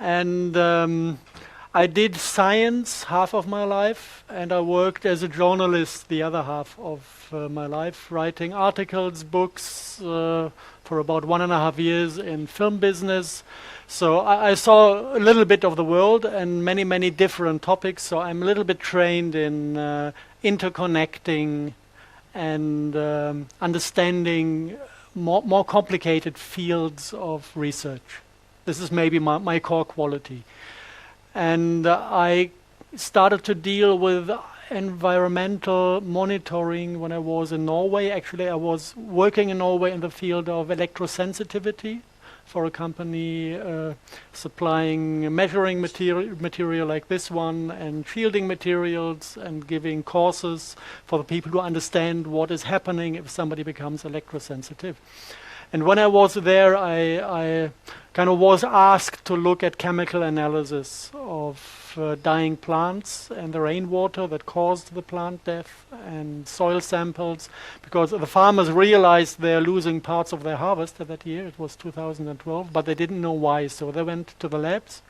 And I did science half of my life, and I worked as a journalist the other half of my life, writing articles, books for about 1.5 years in film business. So I saw a little bit of the world and many, many different topics. So I'm a little bit trained in interconnecting and understanding more complicated fields of research. This is maybe my core quality. And I started to deal with environmental monitoring when I was in Norway. Actually, I was working in Norway in the field of electrosensitivity for a company supplying measuring material like this one and shielding materials and giving courses for the people to understand what is happening if somebody becomes electrosensitive. And when I was there, I kind of was asked to look at chemical analysis of dying plants and the rainwater that caused the plant death and soil samples, because the farmers realized they're losing parts of their harvest that year. It was 2012, but they didn't know why. So they went to the labs,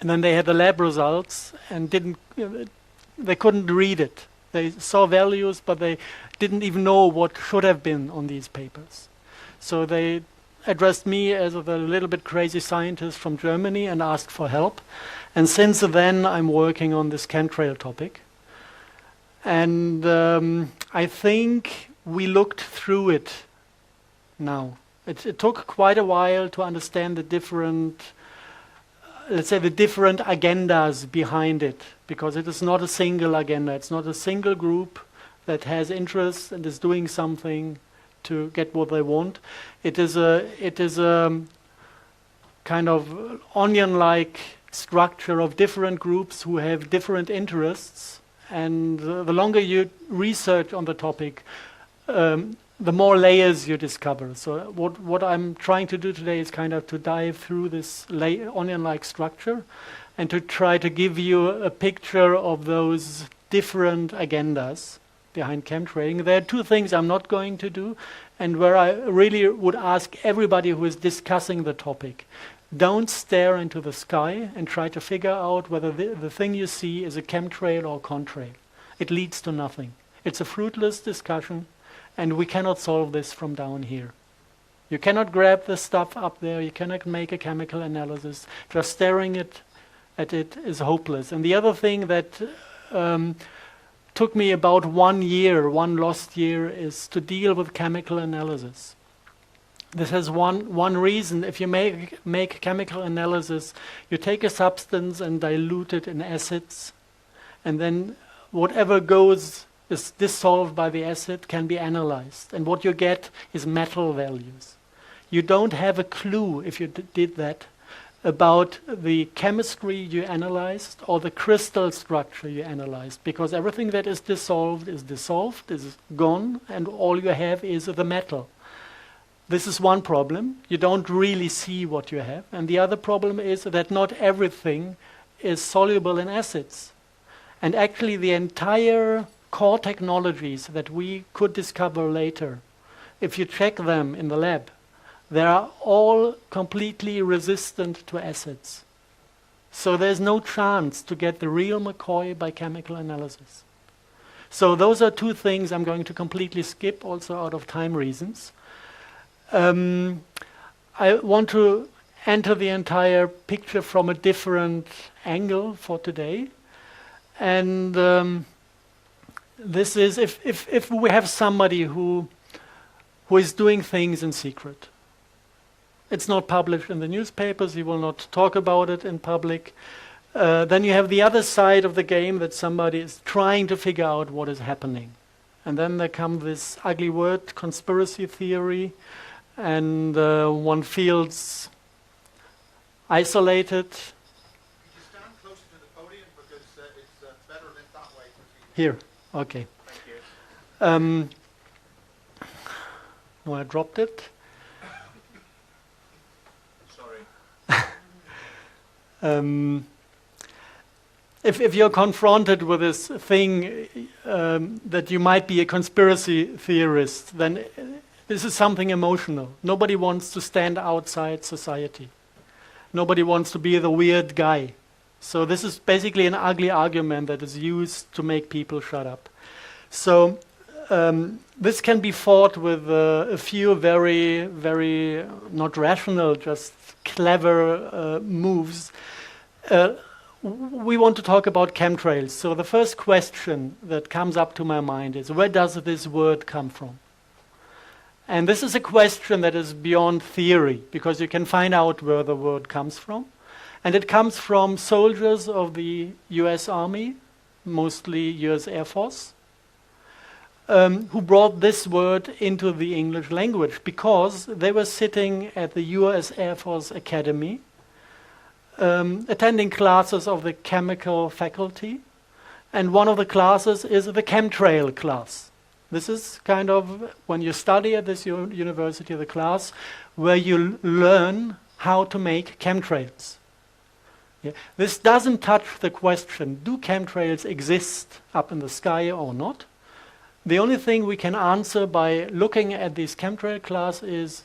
and then they had the lab results and they couldn't read it. They saw values, but they didn't even know what should have been on these papers. So they addressed me as a little bit crazy scientist from Germany and asked for help. And since then, I'm working on this chemtrail topic. And I think we looked through it now. It took quite a while to understand the different, let's say, the different agendas behind it, because it is not a single agenda. It's not a single group that has interests and is doing something to get what they want. It is a kind of onion-like structure of different groups who have different interests, and the longer you research on the topic, the more layers you discover. So what I'm trying to do today is kind of to dive through this onion-like structure and to try to give you a picture of those different agendas behind chemtrailing. There are two things I'm not going to do, and where I really would ask everybody who is discussing the topic, don't stare into the sky and try to figure out whether the thing you see is a chemtrail or contrail. It leads to nothing. It's a fruitless discussion, and we cannot solve this from down here. You cannot grab the stuff up there, you cannot make a chemical analysis. Just staring at it is hopeless. And the other thing that took me about 1 year, one lost year, is to deal with chemical analysis. This has one reason. If you make chemical analysis, you take a substance and dilute it in acids, and then whatever is dissolved by the acid can be analyzed, and what you get is metal values. You don't have a clue, if you did that, about the chemistry you analyzed or the crystal structure you analyzed, because everything that is dissolved, is gone, and all you have is the metal. This is one problem. You don't really see what you have. And the other problem is that not everything is soluble in acids. And actually the entire core technologies that we could discover later, if you check them in the lab, they are all completely resistant to acids. So there's no chance to get the real McCoy by chemical analysis. So those are two things I'm going to completely skip, also out of time reasons. I want to enter the entire picture from a different angle for today. And this is if we have somebody who is doing things in secret. It's not published in the newspapers, he will not talk about it in public. Then you have the other side of the game, that somebody is trying to figure out what is happening. And then there comes this ugly word, conspiracy theory, and one feels isolated. Could you stand closer to the podium, because it's better lit that way. Here, okay. Thank you. No, I dropped it. If you're confronted with this thing that you might be a conspiracy theorist, then this is something emotional. Nobody wants to stand outside society. Nobody wants to be the weird guy. So this is basically an ugly argument that is used to make people shut up. So this can be fought with a few very, very not rational, just clever moves. We want to talk about chemtrails. So the first question that comes up to my mind is, where does this word come from? And this is a question that is beyond theory, because you can find out where the word comes from. And it comes from soldiers of the US Army, mostly US Air Force, who brought this word into the English language because they were sitting at the US Air Force Academy, attending classes of the chemical faculty, and one of the classes is the chemtrail class. This is kind of, when you study at this university, the class where you learn how to make chemtrails. Yeah. This doesn't touch the question, do chemtrails exist up in the sky or not? The only thing we can answer by looking at this chemtrail class is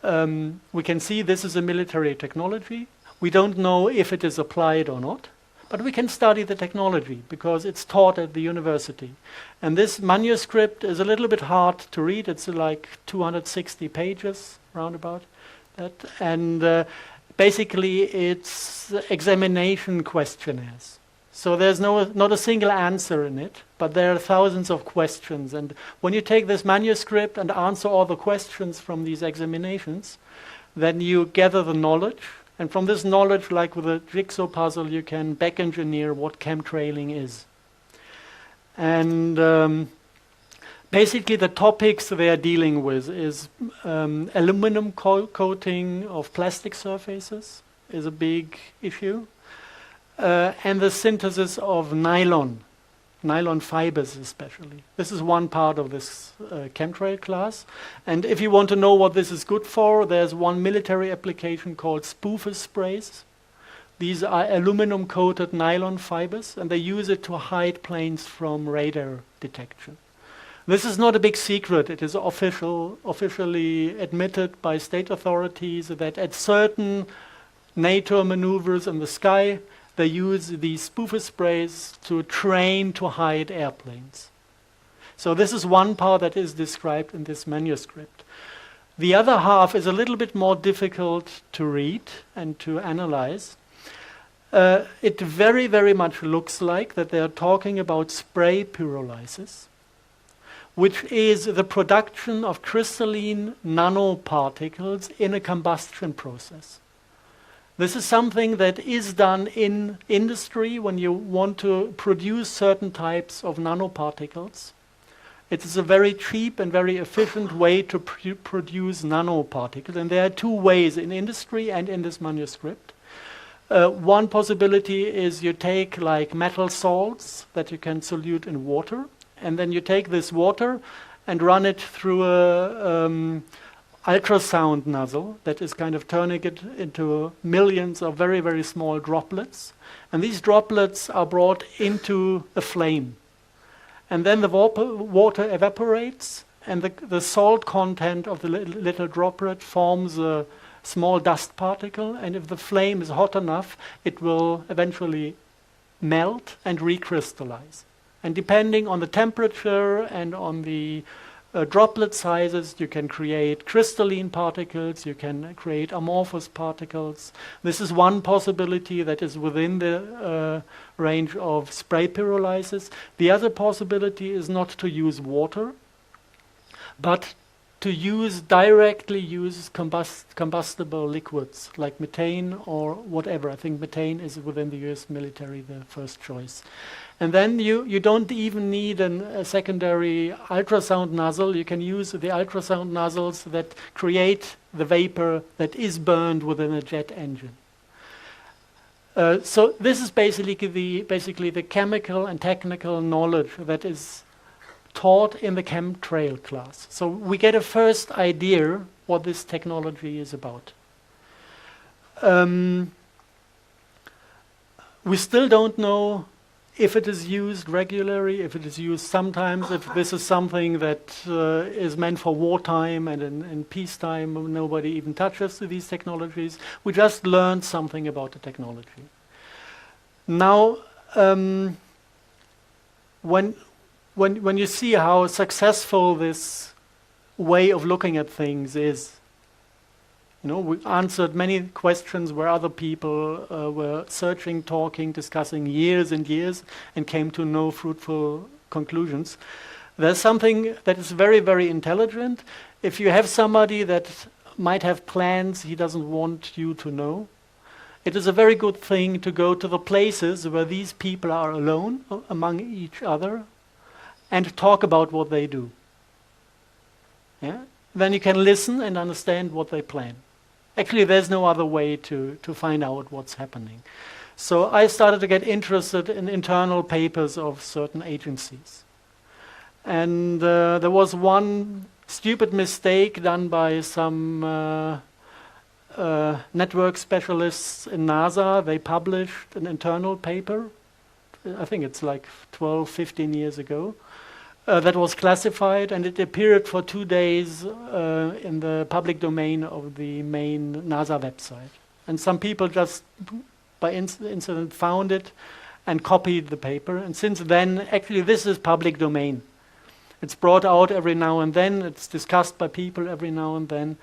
we can see this is a military technology. We don't know if it is applied or not, but we can study the technology because it's taught at the university. And this manuscript is a little bit hard to read. It's like 260 pages, roundabout that. And basically it's examination questionnaires. So there's not a single answer in it, but there are thousands of questions. And when you take this manuscript and answer all the questions from these examinations, then you gather the knowledge. And from this knowledge, like with a jigsaw puzzle, you can back engineer what chemtrailing is. And basically the topics they are dealing with is aluminum coating of plastic surfaces is a big issue. And the synthesis of nylon fibers especially. This is one part of this chemtrail class. And if you want to know what this is good for, there's one military application called spoofer sprays. These are aluminum-coated nylon fibers, and they use it to hide planes from radar detection. This is not a big secret. It is officially admitted by state authorities that at certain NATO maneuvers in the sky, they use these spoofer sprays to train to hide airplanes. So this is one part that is described in this manuscript. The other half is a little bit more difficult to read and to analyze. It very, very much looks like that they are talking about spray pyrolysis, which is the production of crystalline nanoparticles in a combustion process. This is something that is done in industry when you want to produce certain types of nanoparticles. It is a very cheap and very efficient way to produce nanoparticles. And there are two ways in industry and in this manuscript. One possibility is you take like metal salts that you can solute in water, and then you take this water and run it through a ultrasound nozzle that is kind of turning it into millions of very, very small droplets. And these droplets are brought into a flame. And then the water evaporates, and the salt content of the little droplet forms a small dust particle. And if the flame is hot enough, it will eventually melt and recrystallize. And depending on the temperature and on the droplet sizes, you can create crystalline particles, you can create amorphous particles. This is one possibility that is within the range of spray pyrolysis. The other possibility is not to use water, but to directly use combustible liquids like methane or whatever. I think methane is within the US military the first choice. And then you don't even need a secondary ultrasound nozzle. You can use the ultrasound nozzles that create the vapor that is burned within a jet engine. So this is basically the chemical and technical knowledge that is taught in the chemtrail class. So we get a first idea what this technology is about. We still don't know if it is used regularly, if it is used sometimes, if this is something that is meant for wartime and in peacetime, nobody even touches these technologies. We just learned something about the technology. Now, when you see how successful this way of looking at things is, you know, we answered many questions where other people were searching, talking, discussing years and years and came to no fruitful conclusions. There's something that is very, very intelligent. If you have somebody that might have plans he doesn't want you to know, it is a very good thing to go to the places where these people are alone among each other and talk about what they do. Yeah? Then you can listen and understand what they plan. Actually, there's no other way to find out what's happening. So I started to get interested in internal papers of certain agencies. And there was one stupid mistake done by some network specialists in NASA. They published an internal paper, I think it's like 12, 15 years ago, that was classified, and it appeared for 2 days in the public domain of the main NASA website. And some people just by incident found it and copied the paper. And since then, actually this is public domain. It's brought out every now and then. It's discussed by people every now and then.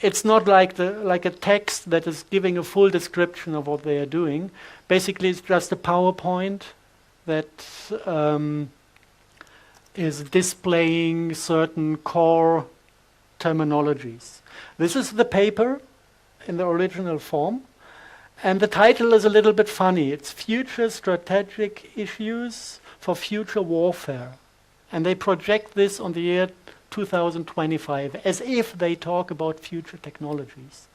It's not like a text that is giving a full description of what they are doing. Basically, it's just a PowerPoint that is displaying certain core terminologies. This is the paper in the original form, and the title is a little bit funny. It's Future Strategic Issues for Future Warfare. And they project this on the year 2025, as if they talk about future technologies.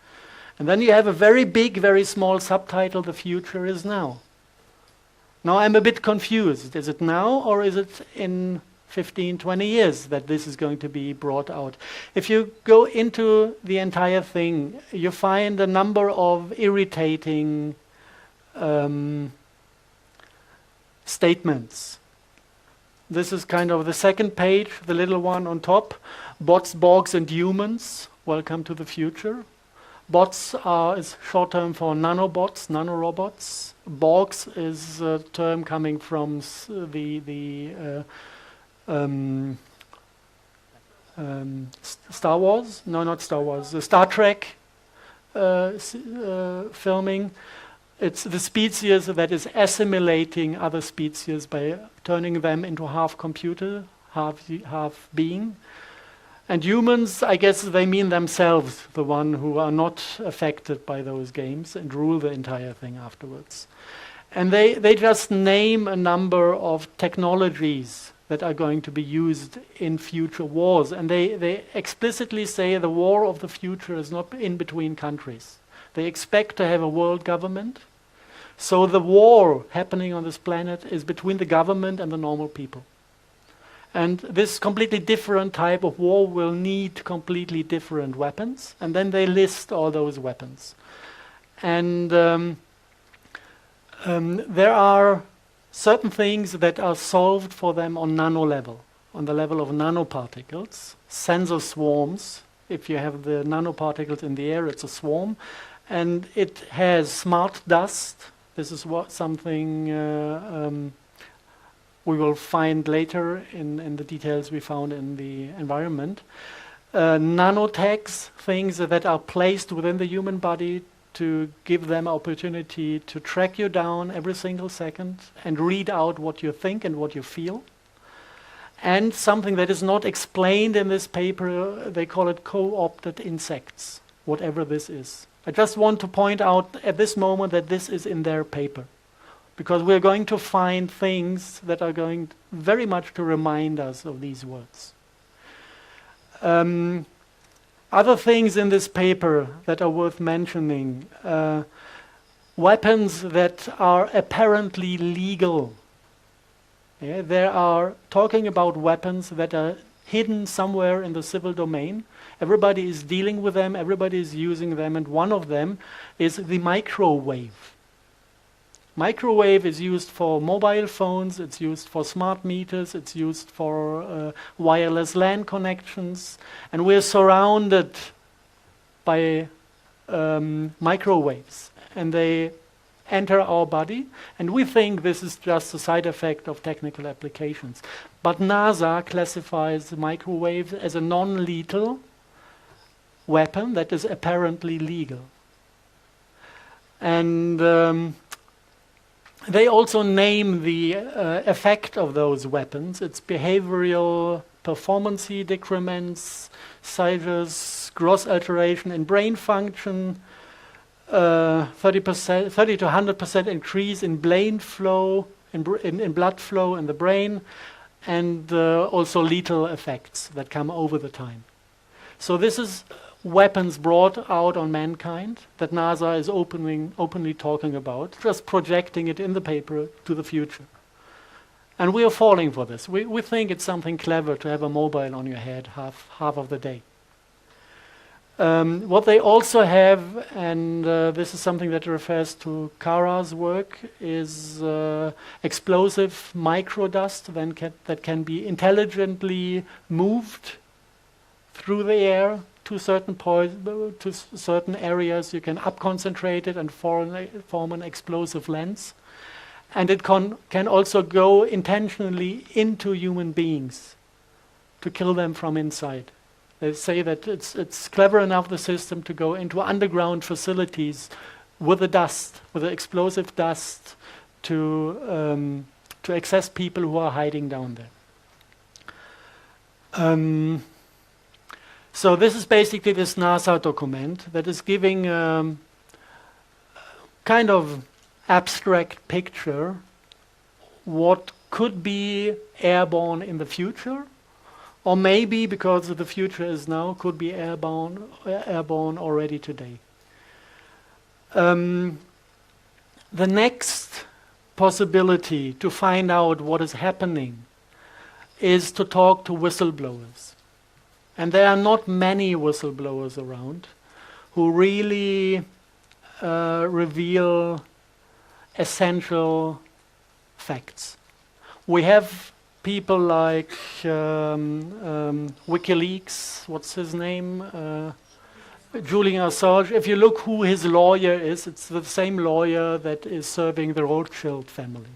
And then you have a very big, very small subtitle, The Future is Now. Now I'm a bit confused. Is it now, or is it in 15, 20 years that this is going to be brought out? If you go into the entire thing, you find a number of irritating statements. This is kind of the second page, the little one on top. Bots, Borgs, and humans. Welcome to the future. Bots is short term for nanobots, nanorobots. Borgs is a term coming from Star Wars. No, not Star Wars. The Star Trek filming. It's the species that is assimilating other species by turning them into half computer, half being. And humans, I guess they mean themselves, the one who are not affected by those games and rule the entire thing afterwards. And they just name a number of technologies that are going to be used in future wars. And they explicitly say the war of the future is not in between countries. They expect to have a world government. So the war happening on this planet is between the government and the normal people. And this completely different type of war will need completely different weapons. And then they list all those weapons. And there are certain things that are solved for them on nano level, on the level of nanoparticles, sensor swarms. If you have the nanoparticles in the air, it's a swarm. And it has smart dust. This is something we will find later in the details we found in the environment. Nanotags, things that are placed within the human body to give them opportunity to track you down every single second and read out what you think and what you feel. And something that is not explained in this paper, they call it co-opted insects, whatever this is. I just want to point out at this moment that this is in their paper, because we're going to find things that are going very much to remind us of these words. Other things in this paper that are worth mentioning, weapons that are apparently legal. Yeah, they are talking about weapons that are hidden somewhere in the civil domain. Everybody is dealing with them, everybody is using them, and one of them is the microwave. Microwave is used for mobile phones, it's used for smart meters, it's used for wireless LAN connections, and we're surrounded by microwaves, and they enter our body, and we think this is just a side effect of technical applications. But NASA classifies the microwave as a non-lethal weapon that is apparently legal. And they also name the effect of those weapons. It's behavioral performance decrements, sizes, gross alteration in brain function, 30 to 100% increase in brain flow, in blood flow in the brain, and also lethal effects that come over the time. So this is weapons brought out on mankind that NASA is openly talking about, just projecting it in the paper to the future. And we are falling for this. We think it's something clever to have a mobile on your head half of the day. What they also have, and this is something that refers to Kara's work, is explosive microdust that can be intelligently moved through the air to certain areas. You can up-concentrate it and form an explosive lens. And it can also go intentionally into human beings to kill them from inside. They say that it's clever enough, the system, to go into underground facilities with the explosive dust to access people who are hiding down there. So this is basically this NASA document that is giving kind of abstract picture what could be airborne in the future, or maybe, because the future is now, could be airborne already today. The next possibility to find out what is happening is to talk to whistleblowers. And there are not many whistleblowers around who really reveal essential facts. We have people like WikiLeaks, what's his name? Julian Assange. If you look who his lawyer is, it's the same lawyer that is serving the Rothschild family.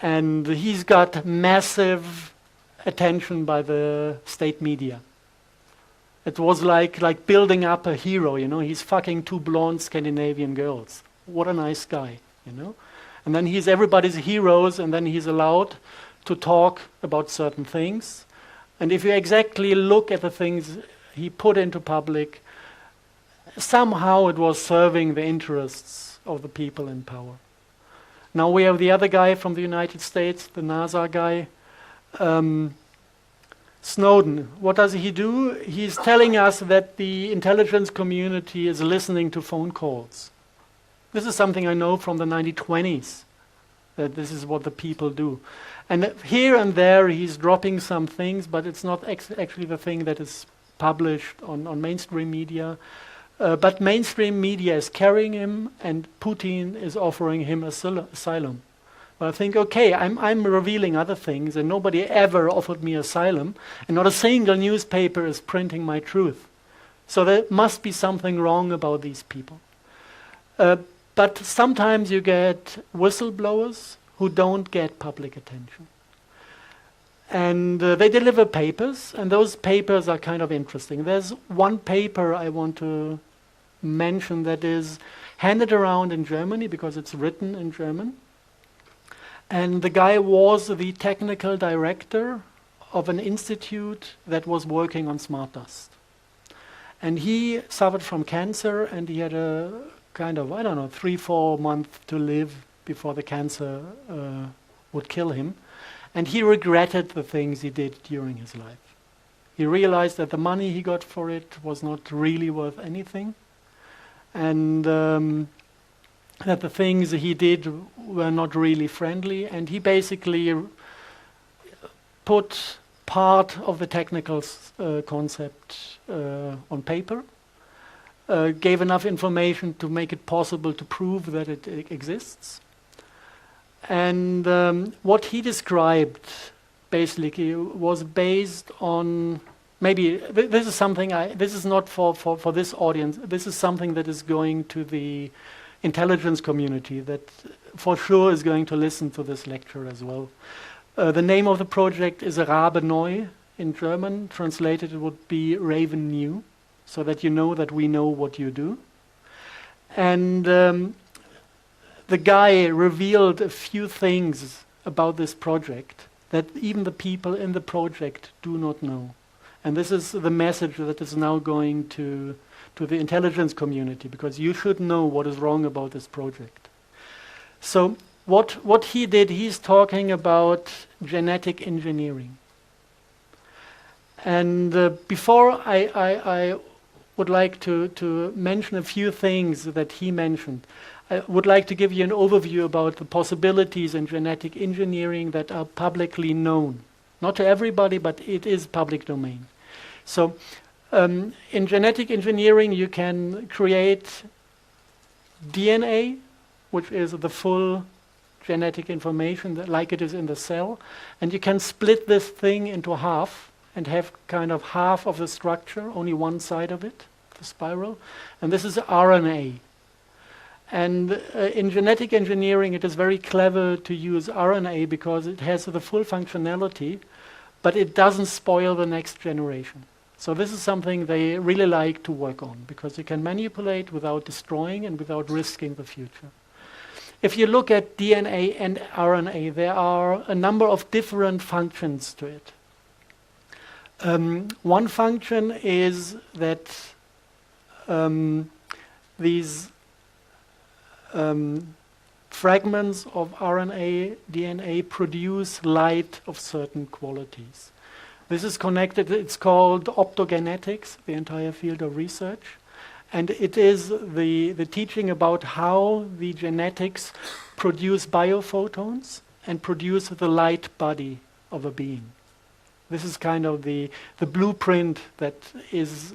And he's got massive attention by the state media. It was like building up a hero, you know. He's fucking 2 blonde Scandinavian girls. What a nice guy, you know. And then he's everybody's heroes, and then he's allowed to talk about certain things. And if you exactly look at the things he put into public, somehow it was serving the interests of the people in power. Now we have the other guy from the United States, the NASA guy, Snowden. What does he do? He's telling us that the intelligence community is listening to phone calls. This is something I know from the 1920s, that this is what the people do. And here and there he's dropping some things, but it's not actually the thing that is published on mainstream media. But mainstream media is carrying him, and Putin is offering him asylum. Well, I think, okay, I'm revealing other things, and nobody ever offered me asylum, and not a single newspaper is printing my truth. So there must be something wrong about these people. But sometimes you get whistleblowers who don't get public attention. And they deliver papers, and those papers are kind of interesting. There's one paper I want to mention that is handed around in Germany because it's written in German. And the guy was the technical director of an institute that was working on smart dust. And he suffered from cancer, and he had a kind of, 3-4 months to live before the cancer would kill him. And he regretted the things he did during his life. He realized that the money he got for it was not really worth anything, and that the things he did were not really friendly, and he basically put part of the technical concept on paper, gave enough information to make it possible to prove that it exists. And what he described basically was based on, maybe this is something this is not for this audience, this is something that is going to the intelligence community that for sure is going to listen to this lecture as well. The name of the project is Rabe Neu in German. Translated it would be Raven New, so that you know that we know what you do. And the guy revealed a few things about this project that even the people in the project do not know. And this is the message that is now going to the intelligence community, because you should know what is wrong about this project. So what he did, he's talking about genetic engineering. And before I would like to mention a few things that he mentioned, I would like to give you an overview about the possibilities in genetic engineering that are publicly known. Not to everybody, but it is public domain. So in genetic engineering, you can create DNA, which is the full genetic information that, like it is in the cell, and you can split this thing into half and have kind of half of the structure, only one side of it, the spiral, and this is RNA. And in genetic engineering, it is very clever to use RNA because it has the full functionality, but it doesn't spoil the next generation. So this is something they really like to work on, because you can manipulate without destroying and without risking the future. If you look at DNA and RNA, there are a number of different functions to it. One function is that these fragments of RNA, DNA produce light of certain qualities. This is connected, it's called optogenetics, the entire field of research. And it is the teaching about how the genetics produce biophotons and produce the light body of a being. This is kind of the blueprint that is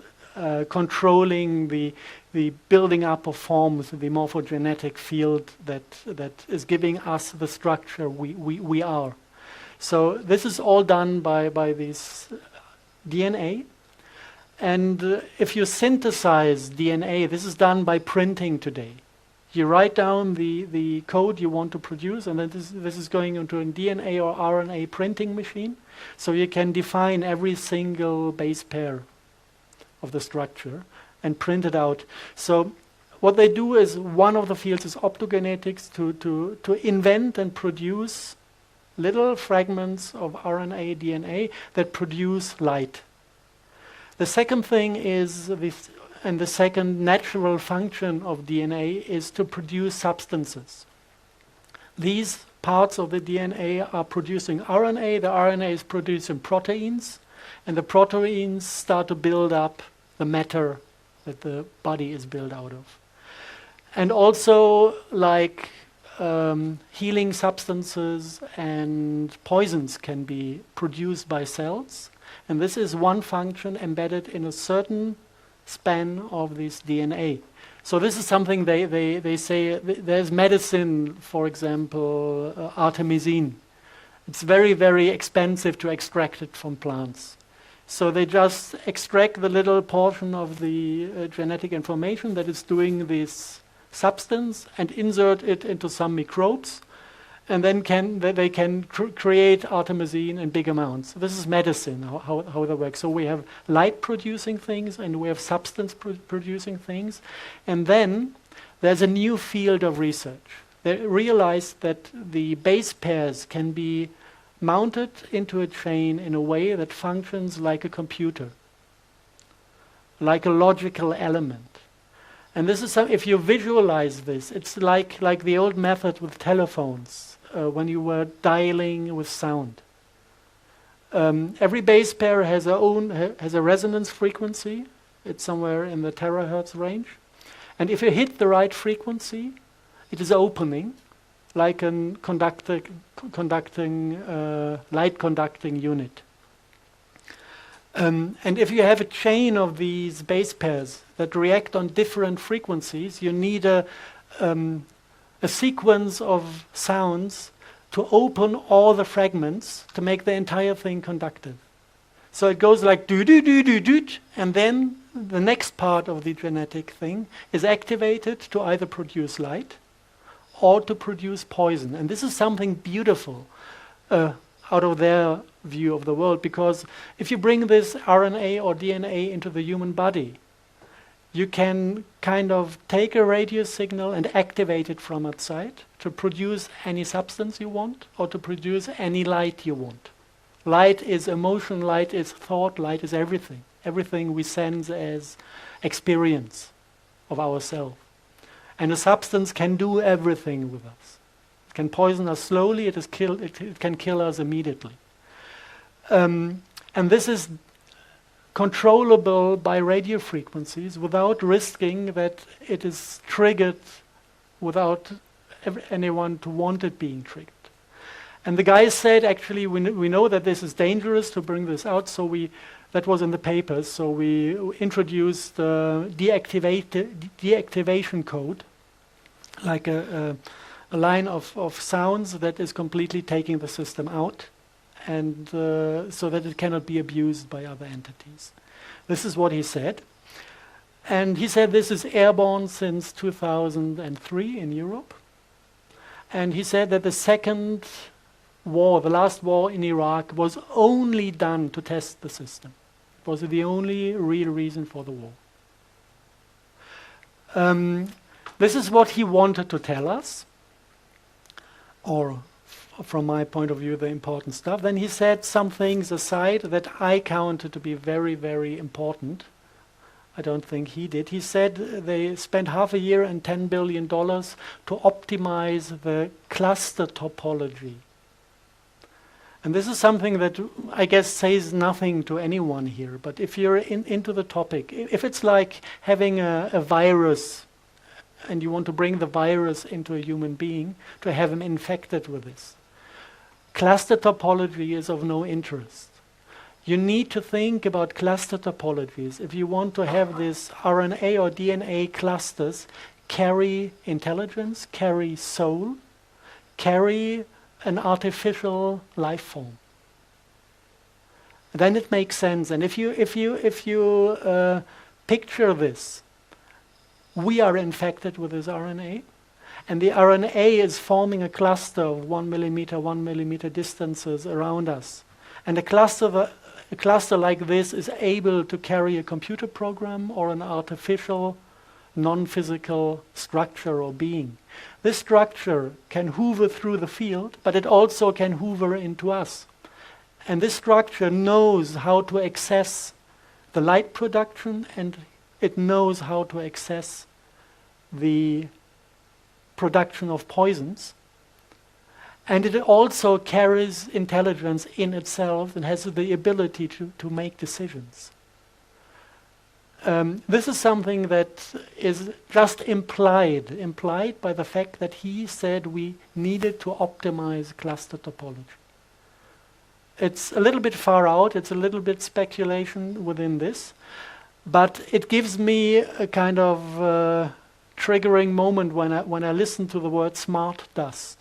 controlling the building up of forms, the morphogenetic field that is giving us the structure we are. So this is all done by this DNA. And if you synthesize DNA, this is done by printing today. You write down the code you want to produce, and then this is going into a DNA or RNA printing machine. So you can define every single base pair of the structure and print it out. So what they do is, one of the fields is optogenetics, to invent and produce little fragments of RNA, DNA that produce light. The second thing is and the second natural function of DNA is to produce substances. These parts of the DNA are producing RNA, the RNA is producing proteins, and the proteins start to build up the matter that the body is built out of. And also, like healing substances and poisons can be produced by cells, and this is one function embedded in a certain span of this DNA. So this is something they say, there's medicine, for example, artemisinin. It's very, very expensive to extract it from plants. So they just extract the little portion of the genetic information that is doing this substance and insert it into some microbes, and then they can create artemisinin in big amounts. This is medicine, how that works. So we have light-producing things and we have substance-producing things. And then there's a new field of research. They realized that the base pairs can be mounted into a chain in a way that functions like a computer, like a logical element. And this is if you visualize this, it's like the old method with telephones, when you were dialing with sound. Every base pair has a resonance frequency. It's somewhere in the terahertz range. And if you hit the right frequency, it is opening, like a light conducting unit. And if you have a chain of these base pairs that react on different frequencies, you need a sequence of sounds to open all the fragments to make the entire thing conductive. So it goes like do do do do do, and then the next part of the genetic thing is activated to either produce light or to produce poison. And this is something beautiful out of their view of the world, because if you bring this RNA or DNA into the human body, you can kind of take a radio signal and activate it from outside to produce any substance you want or to produce any light you want. Light is emotion, light is thought, light is everything. Everything we sense as experience of ourselves. And a substance can do everything with us. It can poison us slowly, it can kill us immediately. And this is controllable by radio frequencies without risking that it is triggered without anyone to want it being triggered. And the guys said, actually, we know that this is dangerous to bring this out, so that was in the papers, so we introduced deactivation code, like a line of sounds that is completely taking the system out, and so that it cannot be abused by other entities. This is what he said. And he said this is airborne since 2003 in Europe. And he said that the second war, the last war in Iraq, was only done to test the system. It was the only real reason for the war. This is what he wanted to tell us, or from my point of view, the important stuff. Then he said some things aside that I counted to be very, very important. I don't think he did. He said they spent half a year and $10 billion to optimize the cluster topology. And this is something that I guess says nothing to anyone here, but if you're into the topic, if it's like having a virus and you want to bring the virus into a human being to have him infected with this, cluster topology is of no interest. You need to think about cluster topologies if you want to have this RNA or DNA clusters carry intelligence, carry soul, carry an artificial life form. Then it makes sense. And if you picture this, we are infected with this RNA, and the RNA is forming a cluster of 1 millimeter distances around us. And a cluster like this is able to carry a computer program or an artificial, non-physical structure or being. This structure can hoover through the field, but it also can hoover into us. And this structure knows how to access the light production, and it knows how to access the production of poisons. And it also carries intelligence in itself and has the ability to make decisions. This is something that is just implied by the fact that he said we needed to optimize cluster topology. It's a little bit far out, it's a little bit speculation within this, but it gives me a kind of triggering moment when I listen to the word smart dust.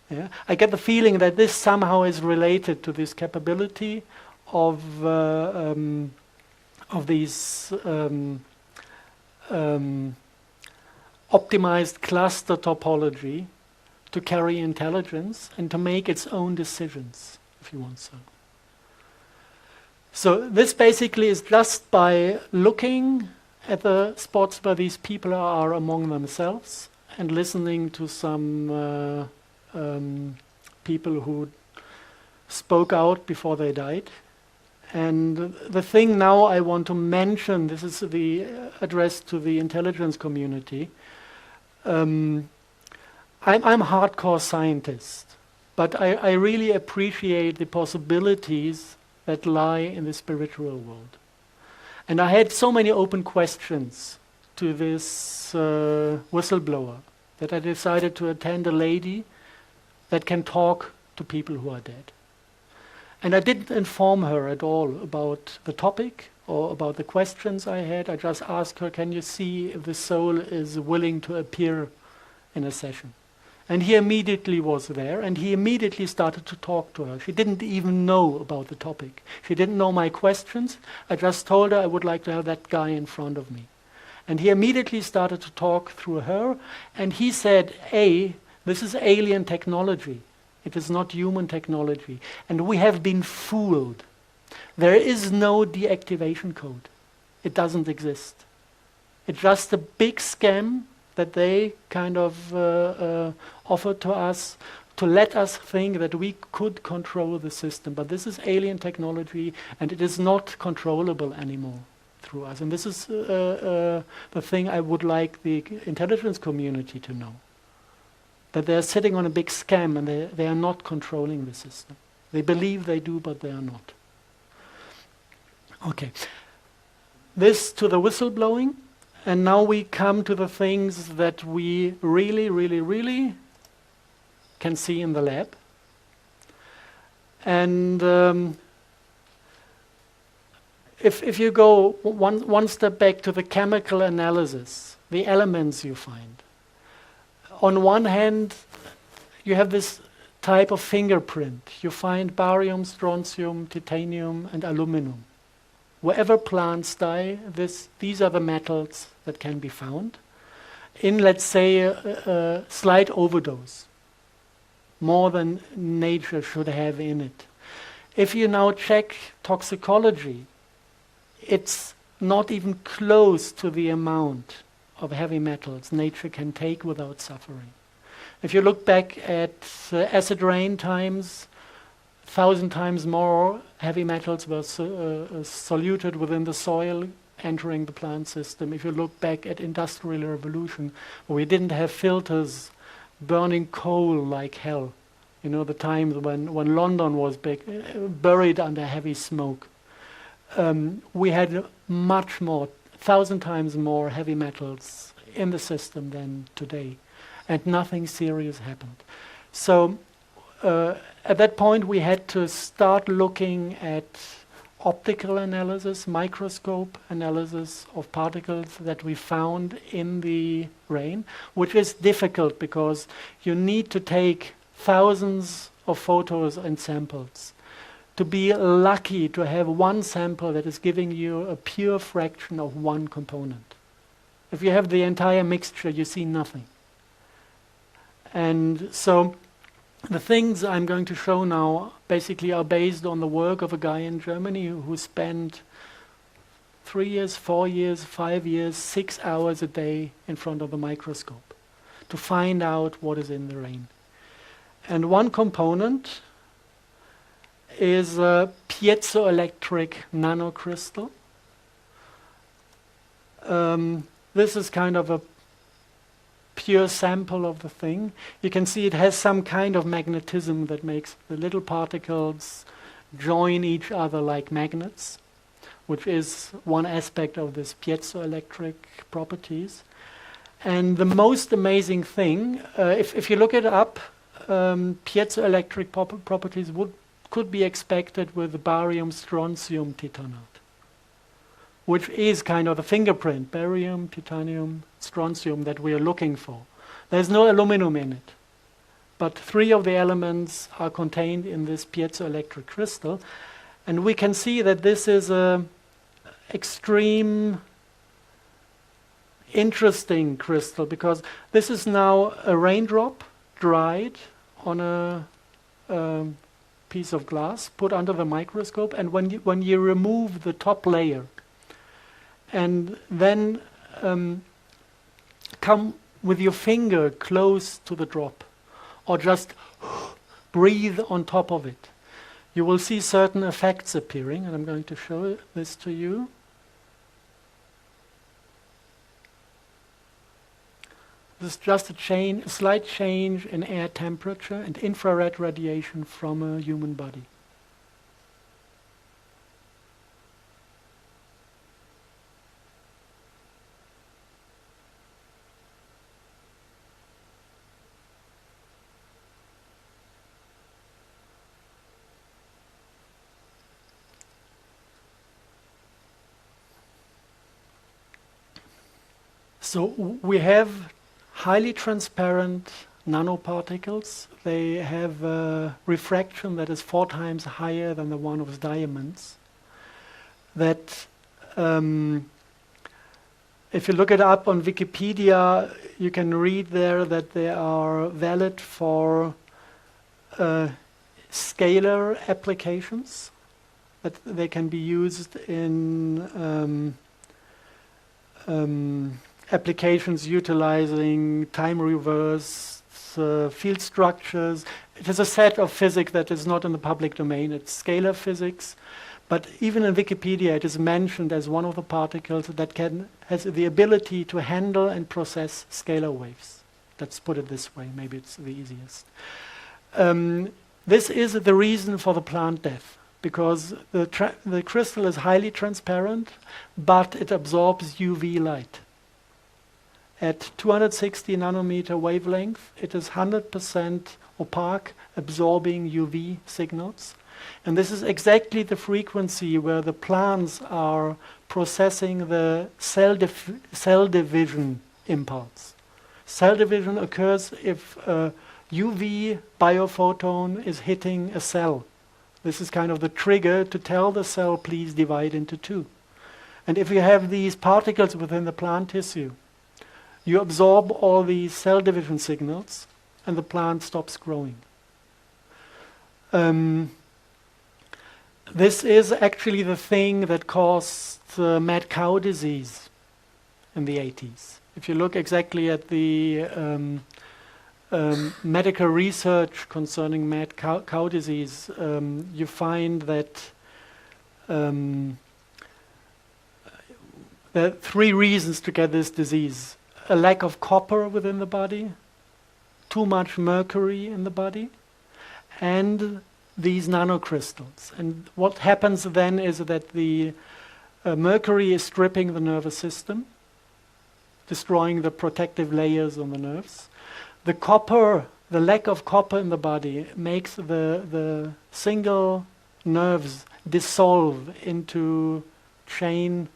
Yeah? I get the feeling that this somehow is related to this capability of these optimized cluster topology to carry intelligence and to make its own decisions, if you want so. So this basically is just by looking at the spots where these people are among themselves and listening to some people who spoke out before they died. And the thing now I want to mention, this is the address to the intelligence community. I'm a hardcore scientist, but I really appreciate the possibilities that lie in the spiritual world. And I had so many open questions to this whistleblower that I decided to attend a lady that can talk to people who are dead. And I didn't inform her at all about the topic or about the questions I had. I just asked her, can you see if the soul is willing to appear in a session? And he immediately was there, and he immediately started to talk to her. She didn't even know about the topic. She didn't know my questions. I just told her I would like to have that guy in front of me. And he immediately started to talk through her, and he said, this is alien technology. It is not human technology. And we have been fooled. There is no deactivation code. It doesn't exist. It's just a big scam that they kind of offered to us to let us think that we could control the system. But this is alien technology, and it is not controllable anymore through us. And this is the thing I would like the intelligence community to know. That they're sitting on a big scam, and they are not controlling the system. They believe they do, but they are not. Okay. This to the whistleblowing. And now we come to the things that we really, really, really can see in the lab. And if you go one step back to the chemical analysis, the elements you find. On one hand, you have this type of fingerprint. You find barium, strontium, titanium, and aluminum. Wherever plants die, these are the metals that can be found in, let's say, a slight overdose, more than nature should have in it. If you now check toxicology, it's not even close to the amount of heavy metals nature can take without suffering. If you look back at acid rain times, 1,000 times more heavy metals were soluted within the soil, entering the plant system. If you look back at industrial revolution, where we didn't have filters, burning coal like hell. You know, the times when London was buried under heavy smoke. We had much more, 1,000 times more heavy metals in the system than today. And nothing serious happened. So at that point, we had to start looking at optical analysis, microscope analysis of particles that we found in the rain, which is difficult because you need to take thousands of photos and samples to be lucky to have one sample that is giving you a pure fraction of one component. If you have the entire mixture, you see nothing. And so the things I'm going to show now basically are based on the work of a guy in Germany who spent 3 years, 4 years, 5 years, 6 hours a day in front of a microscope to find out what is in the rain. And one component is a piezoelectric nanocrystal. This is kind of a pure sample of the thing. You can see it has some kind of magnetism that makes the little particles join each other like magnets, which is one aspect of this piezoelectric properties. And the most amazing thing, if you look it up, piezoelectric properties could be expected with barium, strontium, titanate, which is kind of the fingerprint, barium, titanium, strontium that we are looking for. There's no aluminum in it, but 3 of the elements are contained in this piezoelectric crystal, and we can see that this is a extreme interesting crystal because this is now a raindrop dried on a piece of glass, put under the microscope, and when you remove the top layer and then come with your finger close to the drop or just breathe on top of it, you will see certain effects appearing, and I'm going to show this to you. This is just a slight change in air temperature and infrared radiation from a human body. So we have highly transparent nanoparticles. They have a refraction that is 4 times higher than the one of diamonds. That if you look it up on Wikipedia, you can read there that they are valid for scalar applications, that they can be used in applications utilizing time reverse field structures. It is a set of physics that is not in the public domain. It's scalar physics. But even in Wikipedia, it is mentioned as one of the particles that has the ability to handle and process scalar waves. Let's put it this way. Maybe it's the easiest. This is the reason for the plant death, because the crystal is highly transparent, but it absorbs UV light. At 260 nanometer wavelength, it is 100% opaque, absorbing UV signals. And this is exactly the frequency where the plants are processing the cell division impulse. Cell division occurs if a UV biophoton is hitting a cell. This is kind of the trigger to tell the cell, please divide into 2. And if you have these particles within the plant tissue, you absorb all these cell division signals and the plant stops growing. This is actually the thing that caused mad cow disease in the 80s. If you look exactly at the medical research concerning mad cow disease, you find that there are 3 reasons to get this disease. A lack of copper within the body, too much mercury in the body, and these nanocrystals. And what happens then is that the mercury is stripping the nervous system, destroying the protective layers on the nerves. The copper, the lack of copper in the body makes the single nerves dissolve into chain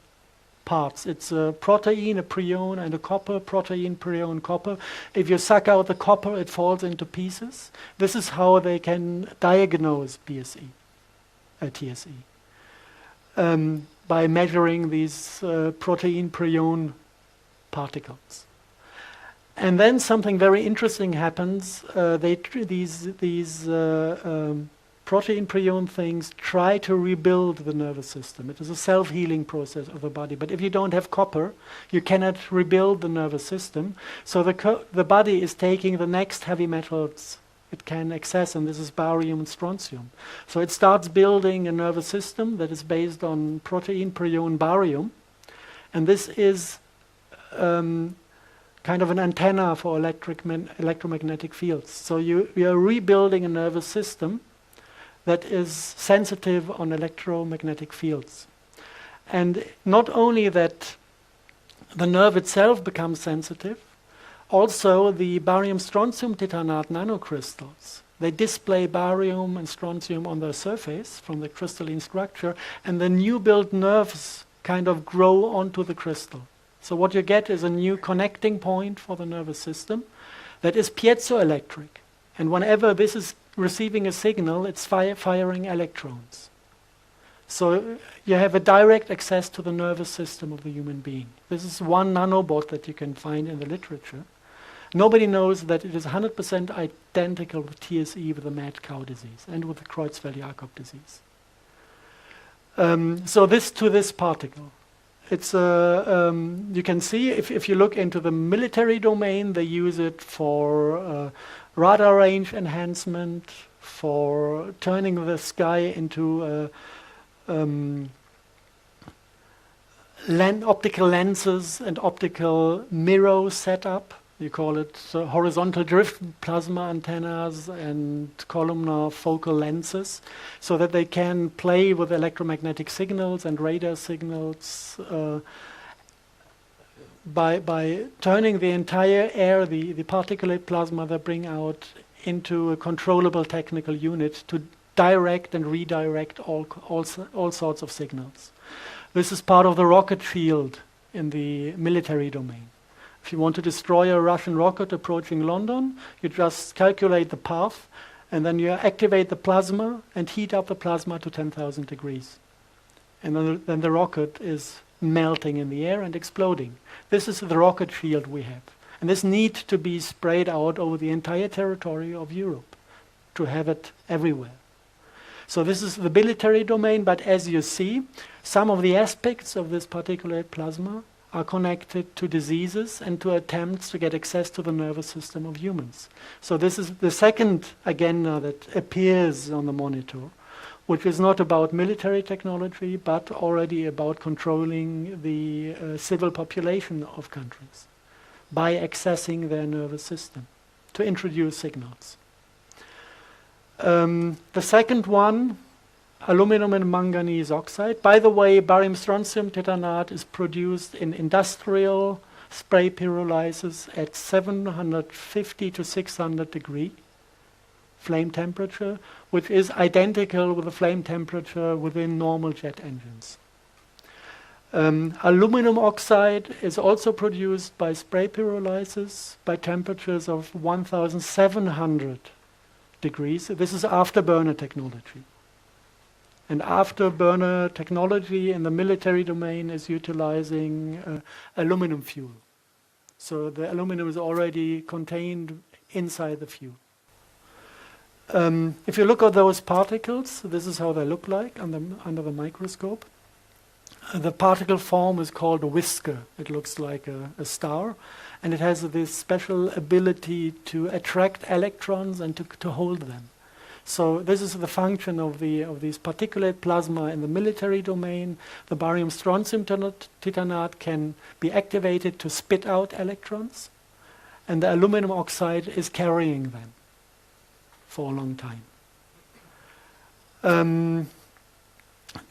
parts. It's a protein, a prion, and a copper, protein, prion, copper. If you suck out the copper, it falls into pieces. This is how they can diagnose TSE, by measuring these protein, prion particles. And then something very interesting happens. These protein prion things try to rebuild the nervous system. It is a self-healing process of the body. But if you don't have copper, you cannot rebuild the nervous system. So the body is taking the next heavy metals it can access, and this is barium and strontium. So it starts building a nervous system that is based on protein prion barium. And this is kind of an antenna for electromagnetic fields. So you are rebuilding a nervous system that is sensitive on electromagnetic fields. And not only that the nerve itself becomes sensitive, also the barium-strontium titanate nanocrystals, they display barium and strontium on their surface from the crystalline structure, and the new built nerves kind of grow onto the crystal. So what you get is a new connecting point for the nervous system that is piezoelectric. And whenever this is receiving a signal, it's firing electrons. So you have a direct access to the nervous system of the human being. This is one nanobot that you can find in the literature. Nobody knows that it is 100% identical with TSE, with the mad cow disease, and with the Creutzfeldt-Jakob disease. So this particle. It's you can see if you look into the military domain, they use it for radar range enhancement, for turning the sky into optical lenses and optical mirror setup. You call it horizontal drift plasma antennas and columnar focal lenses, so that they can play with electromagnetic signals and radar signals by turning the entire air, the particulate plasma they bring out, into a controllable technical unit to direct and redirect all sorts of signals. This is part of the rocket field in the military domain. If you want to destroy a Russian rocket approaching London, you just calculate the path, and then you activate the plasma and heat up the plasma to 10,000 degrees. And then the rocket is melting in the air and exploding. This is the rocket shield we have. And this needs to be sprayed out over the entire territory of Europe to have it everywhere. So this is the military domain, but as you see, some of the aspects of this particulate plasma are connected to diseases and to attempts to get access to the nervous system of humans. So this is the second agenda that appears on the monitor, which is not about military technology, but already about controlling the civil population of countries by accessing their nervous system to introduce signals. The second one, aluminum and manganese oxide. By the way, barium strontium titanate is produced in industrial spray pyrolysis at 750 to 600 degree flame temperature, which is identical with the flame temperature within normal jet engines. Aluminum oxide is also produced by spray pyrolysis by temperatures of 1700 degrees. This is afterburner technology. And afterburner technology in the military domain is utilizing aluminum fuel. So the aluminum is already contained inside the fuel. If you look at those particles, this is how they look like under the microscope. The particle form is called a whisker. It looks like a star, and it has this special ability to attract electrons and to hold them. So this is the function of these particulate plasma in the military domain. The barium strontium titanate can be activated to spit out electrons, and the aluminum oxide is carrying them for a long time.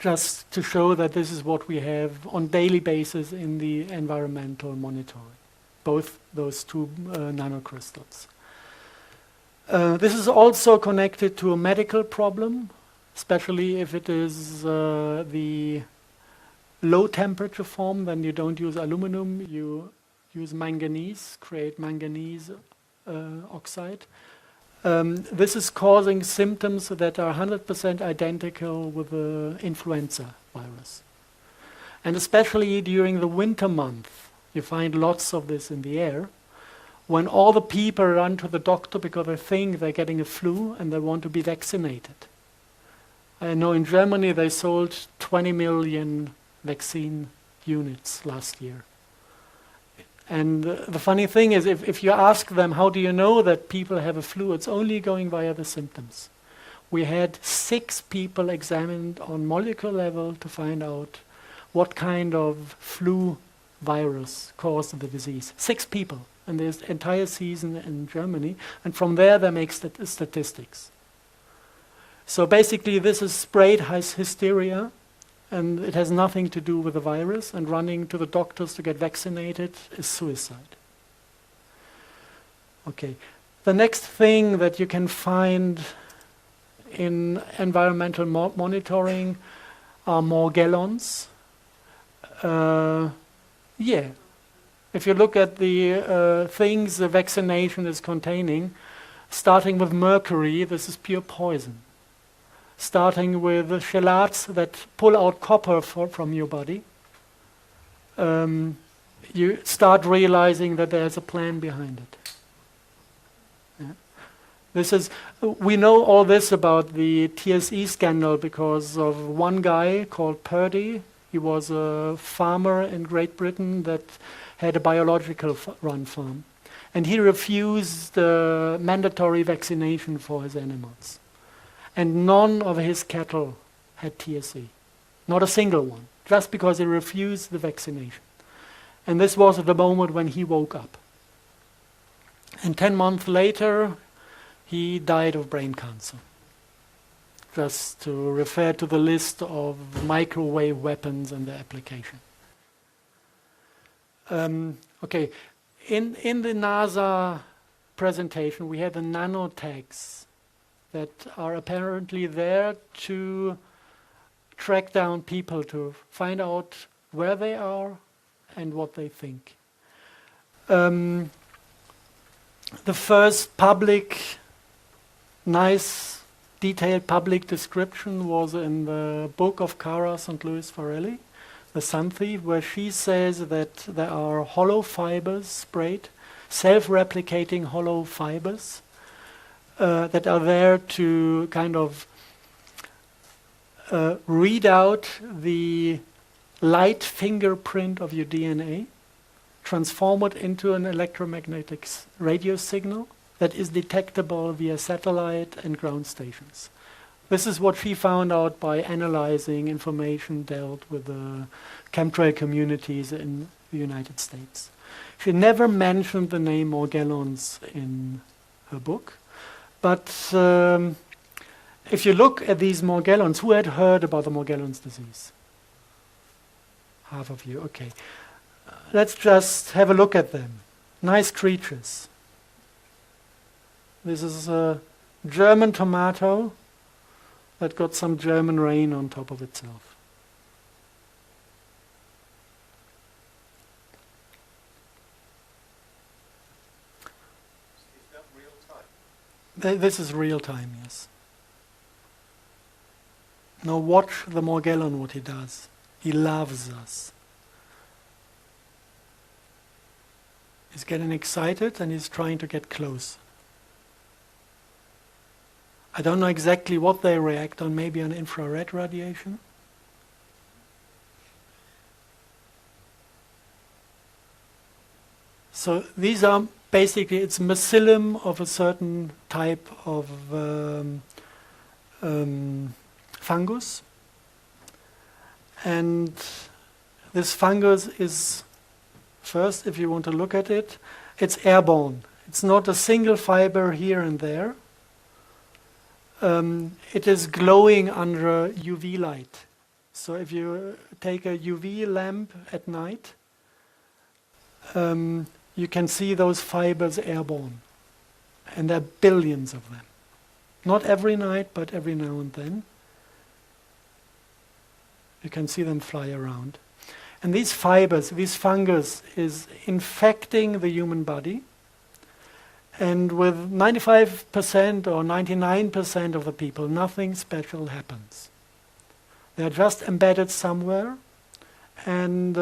Just to show that this is what we have on daily basis in the environmental monitoring, both those two nanocrystals. This is also connected to a medical problem, especially if it is the low temperature form. Then you don't use aluminum, you use manganese, create manganese oxide. This is causing symptoms that are 100% identical with the influenza virus. And especially during the winter month, you find lots of this in the air, when all the people run to the doctor because they think they're getting a flu and they want to be vaccinated. I know in Germany they sold 20 million vaccine units last year. And the funny thing is, if you ask them, how do you know that people have a flu, it's only going via the symptoms. We had 6 people examined on molecular level to find out what kind of flu virus caused the disease. 6 people in this entire season in Germany, and from there they make statistics. So basically this is sprayed hysteria, and it has nothing to do with the virus, and running to the doctors to get vaccinated is suicide. Okay, the next thing that you can find in environmental monitoring are Morgellons. If you look at the things the vaccination is containing, starting with mercury, this is pure poison. Starting with the chelates that pull out copper from your body, you start realizing that there's a plan behind it. Yeah. We know all this about the TSE scandal because of one guy called Purdy. He was a farmer in Great Britain that had a biological run farm. And he refused mandatory vaccination for his animals. And none of his cattle had TSE. Not a single one. Just because he refused the vaccination. And this was at the moment when he woke up. And 10 months later, he died of brain cancer. Just to refer to the list of microwave weapons and their application. Okay, in the NASA presentation, we had the Nano Tanks that are apparently there to track down people, to find out where they are and what they think. Um, the first public, nice, detailed public description was in the book of Caras and Louis Farelli, The Sun Thief, where she says that there are hollow fibers sprayed, self-replicating hollow fibers that are there to kind of read out the light fingerprint of your DNA, transform it into an electromagnetic radio signal that is detectable via satellite and ground stations. This is what she found out by analyzing information dealt with the chemtrail communities in the United States. She never mentioned the name Morgellons in her book, but if you look at these Morgellons, who had heard about the Morgellons disease? Half of you, okay. Let's just have a look at them. Nice creatures. This is a German tomato that got some German rain on top of itself. Is that real time? This is real time, yes. Now watch the Morgellon, what he does. He loves us. He's getting excited and he's trying to get close. I don't know exactly what they react on, maybe on infrared radiation. So these are basically, it's mycelium of a certain type of fungus. And this fungus is, first, if you want to look at it, it's airborne. It's not a single fiber here and there. It is glowing under UV light. So if you take a UV lamp at night, you can see those fibers airborne. And there are billions of them. Not every night, but every now and then. You can see them fly around. And these fibers, this fungus, is infecting the human body. And with 95% or 99% of the people, nothing special happens. They're just embedded somewhere, and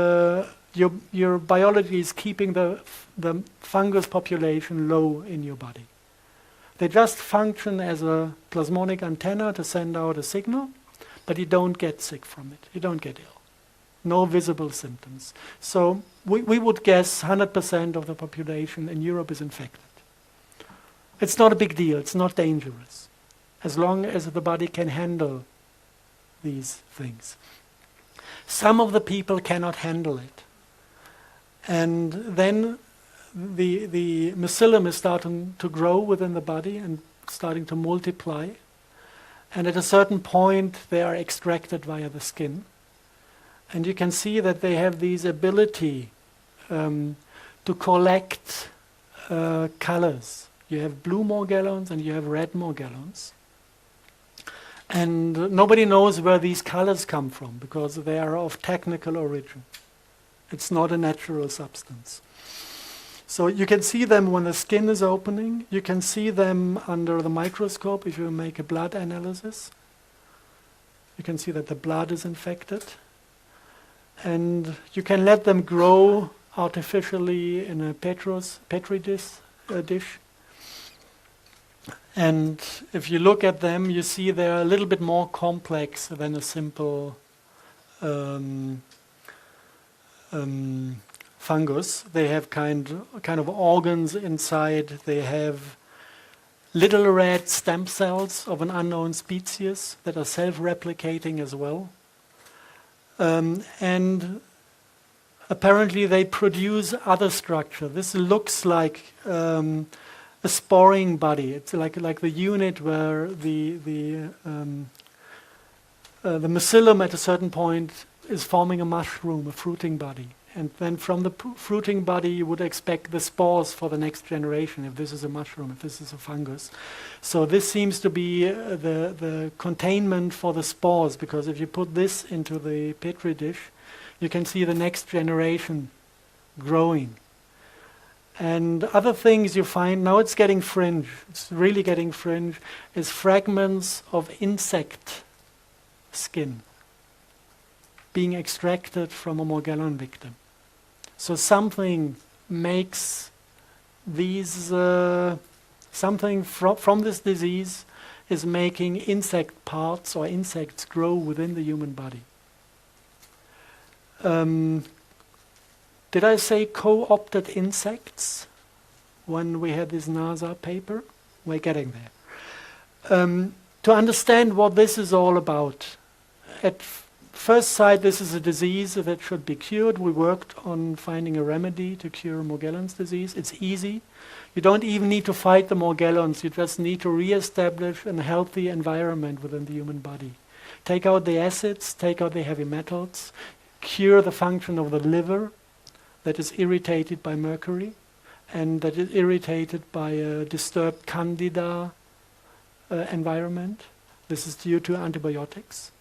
your biology is keeping the fungus population low in your body. They just function as a plasmonic antenna to send out a signal, but you don't get sick from it. You don't get ill. No visible symptoms. So we would guess 100% of the population in Europe is infected. It's not a big deal. It's not dangerous, as long as the body can handle these things. Some of the people cannot handle it. And then the mycelium is starting to grow within the body and starting to multiply. And at a certain point, they are extracted via the skin. And you can see that they have this ability to collect colors. You have blue Morgellons and you have red Morgellons. And nobody knows where these colors come from because they are of technical origin. It's not a natural substance. So you can see them when the skin is opening. You can see them under the microscope if you make a blood analysis. You can see that the blood is infected. And you can let them grow artificially in a petri dish. And if you look at them, you see they're a little bit more complex than a simple fungus. They have kind of organs inside. They have little red stem cells of an unknown species that are self-replicating as well. And apparently they produce other structure. This looks like a sporing body. It's like the unit where the mycelium at a certain point is forming a mushroom, a fruiting body. And then from the fruiting body you would expect the spores for the next generation, if this is a mushroom, if this is a fungus. So this seems to be the containment for the spores, because if you put this into the petri dish, you can see the next generation growing. And other things you find, now it's getting fringe, it's really getting fringe, is fragments of insect skin being extracted from a Morgellon victim. So something makes these, something from this disease is making insect parts or insects grow within the human body. Did I say co-opted insects when we had this NASA paper? We're getting there. To understand what this is all about, at first sight this is a disease that should be cured. We worked on finding a remedy to cure Morgellons disease. It's easy. You don't even need to fight the Morgellons, you just need to re-establish a healthy environment within the human body. Take out the acids, take out the heavy metals, cure the function of the liver that is irritated by mercury and that is irritated by a disturbed candida environment. This is due to antibiotics.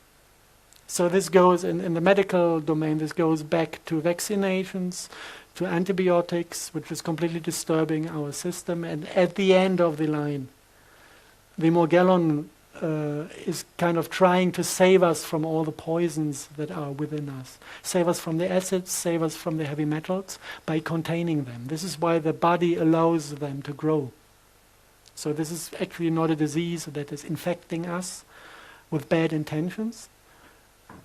So this goes, in the medical domain, this goes back to vaccinations, to antibiotics, which is completely disturbing our system. And at the end of the line, the Morgellon is kind of trying to save us from all the poisons that are within us. Save us from the acids, save us from the heavy metals by containing them. This is why the body allows them to grow. So this is actually not a disease that is infecting us with bad intentions.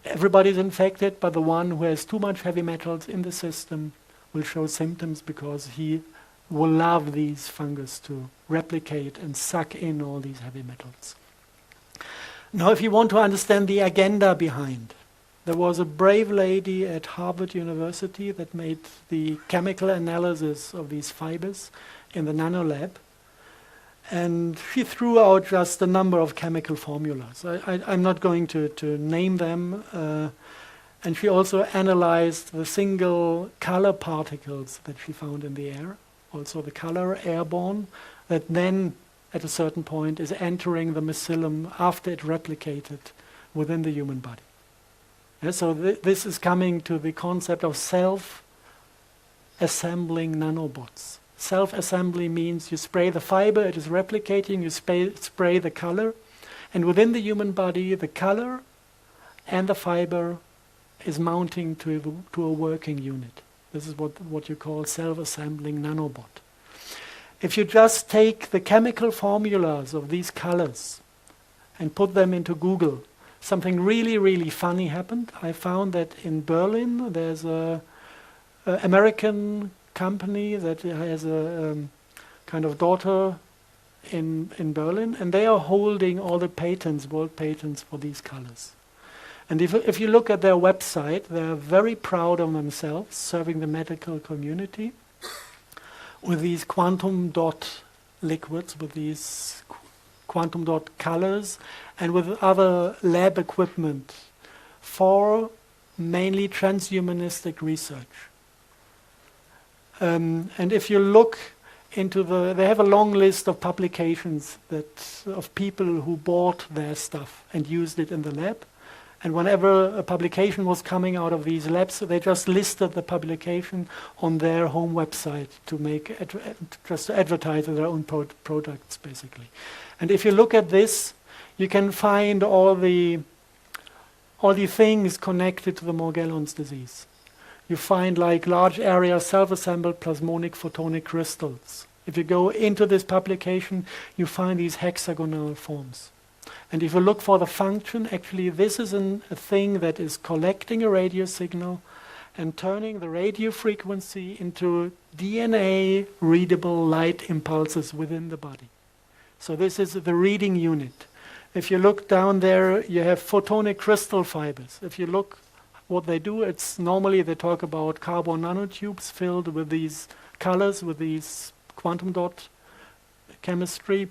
Everybody's infected, but the one who has too much heavy metals in the system will show symptoms because he will love these fungus to replicate and suck in all these heavy metals. Now, if you want to understand the agenda behind, there was a brave lady at Harvard University that made the chemical analysis of these fibers in the nano lab. And she threw out just a number of chemical formulas. I'm not going to name them. And she also analyzed the single color particles that she found in the air, also the color airborne, that then at a certain point is entering the mycelium after it replicated within the human body. Yeah, so this is coming to the concept of self-assembling nanobots. Self-assembly means you spray the fiber, it is replicating, you spray the color, and within the human body, the color and the fiber is mounting to a working unit. This is what you call self-assembling nanobot. If you just take the chemical formulas of these colors and put them into Google, something really, really funny happened. I found that in Berlin, there's a American company that has a kind of daughter in Berlin, and they are holding all the patents, world patents for these colors. And if you look at their website, they're very proud of themselves, serving the medical community with these quantum dot liquids, with these quantum dot colors, and with other lab equipment for mainly transhumanistic research. And if you look into they have a long list of publications of people who bought their stuff and used it in the lab. And whenever a publication was coming out of these labs, they just listed the publication on their home website to just to advertise their own products, basically. And if you look at this, you can find all the things connected to the Morgellons disease. You find like large area self-assembled plasmonic photonic crystals. If you go into this publication, you find these hexagonal forms. And if you look for the function, actually this is a thing that is collecting a radio signal and turning the radio frequency into DNA-readable light impulses within the body. So this is the reading unit. If you look down there, you have photonic crystal fibers. If you look what they do, it's normally they talk about carbon nanotubes filled with these colors, with these quantum dot chemistry.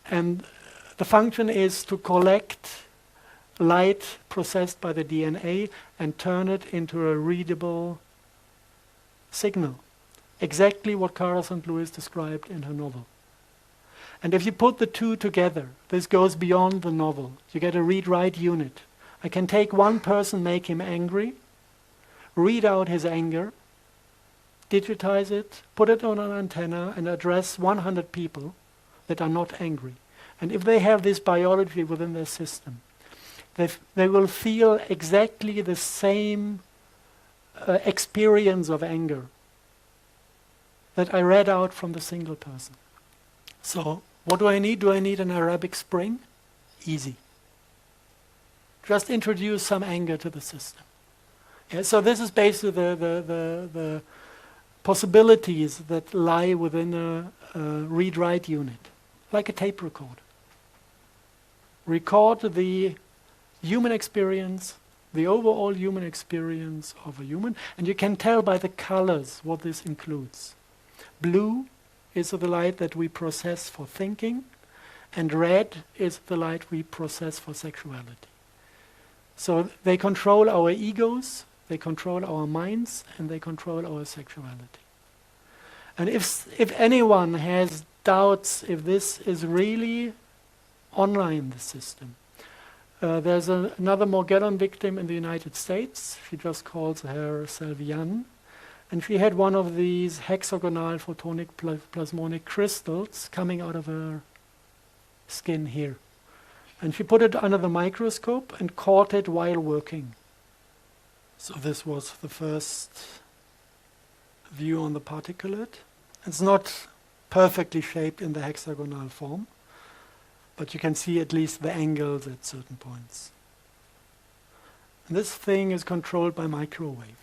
And the function is to collect light processed by the DNA and turn it into a readable signal. Exactly what Cara St. Louis described in her novel. And if you put the two together, this goes beyond the novel. You get a read-write unit. I can take one person, make him angry, read out his anger, digitize it, put it on an antenna, and address 100 people that are not angry. And if they have this biology within their system, they will feel exactly the same experience of anger that I read out from the single person. So what do I need? Do I need an Arabic Spring? Easy. Just introduce some anger to the system. Yeah, so this is basically the possibilities that lie within a read-write unit, like a tape recorder. Record the human experience, the overall human experience of a human, and you can tell by the colors what this includes. Blue is the light that we process for thinking, and red is the light we process for sexuality. So they control our egos, they control our minds, and they control our sexuality. And if anyone has doubts if this is really online, the system, there's another Morgellon victim in the United States. She just calls herself Jan. And she had one of these hexagonal photonic plasmonic crystals coming out of her skin here. And she put it under the microscope and caught it while working. So this was the first view on the particulate. It's not perfectly shaped in the hexagonal form, but you can see at least the angles at certain points. And this thing is controlled by microwave.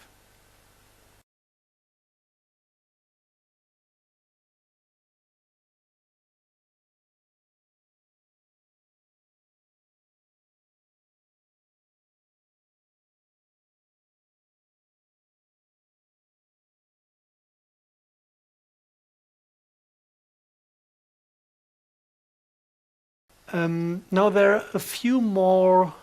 Now there are a few more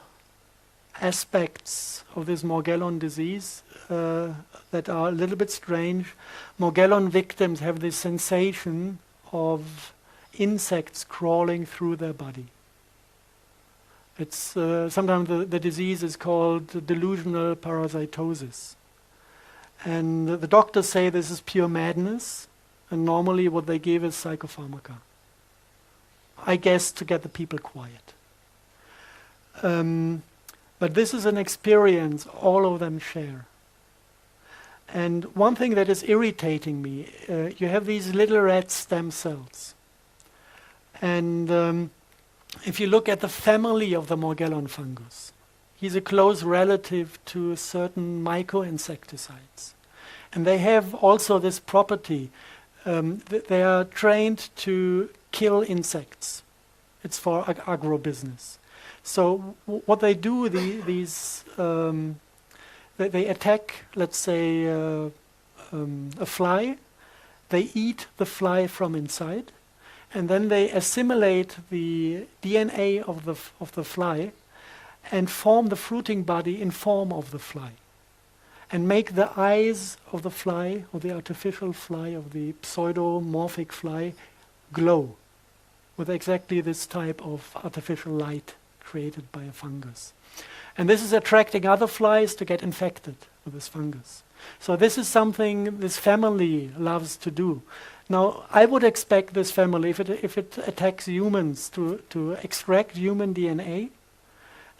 aspects of this Morgellon disease that are a little bit strange. Morgellon victims have this sensation of insects crawling through their body. It's sometimes the disease is called delusional parasitosis. And the doctors say this is pure madness, and normally what they give is psychopharmaca. I guess to get the people quiet. But this is an experience all of them share. And one thing that is irritating me, you have these little red stem cells. And if you look at the family of the Morgellon fungus, he's a close relative to certain myco-insecticides. And they have also this property. They are trained to kill insects. It's for agro-business. So what they do, they attack, let's say, a fly. They eat the fly from inside, and then they assimilate the DNA of the fly and form the fruiting body in form of the fly, and make the eyes of the fly, or the artificial fly, of the pseudomorphic fly, glow with exactly this type of artificial light created by a fungus. And this is attracting other flies to get infected with this fungus. So this is something this family loves to do. Now, I would expect this family, if it attacks humans, to extract human DNA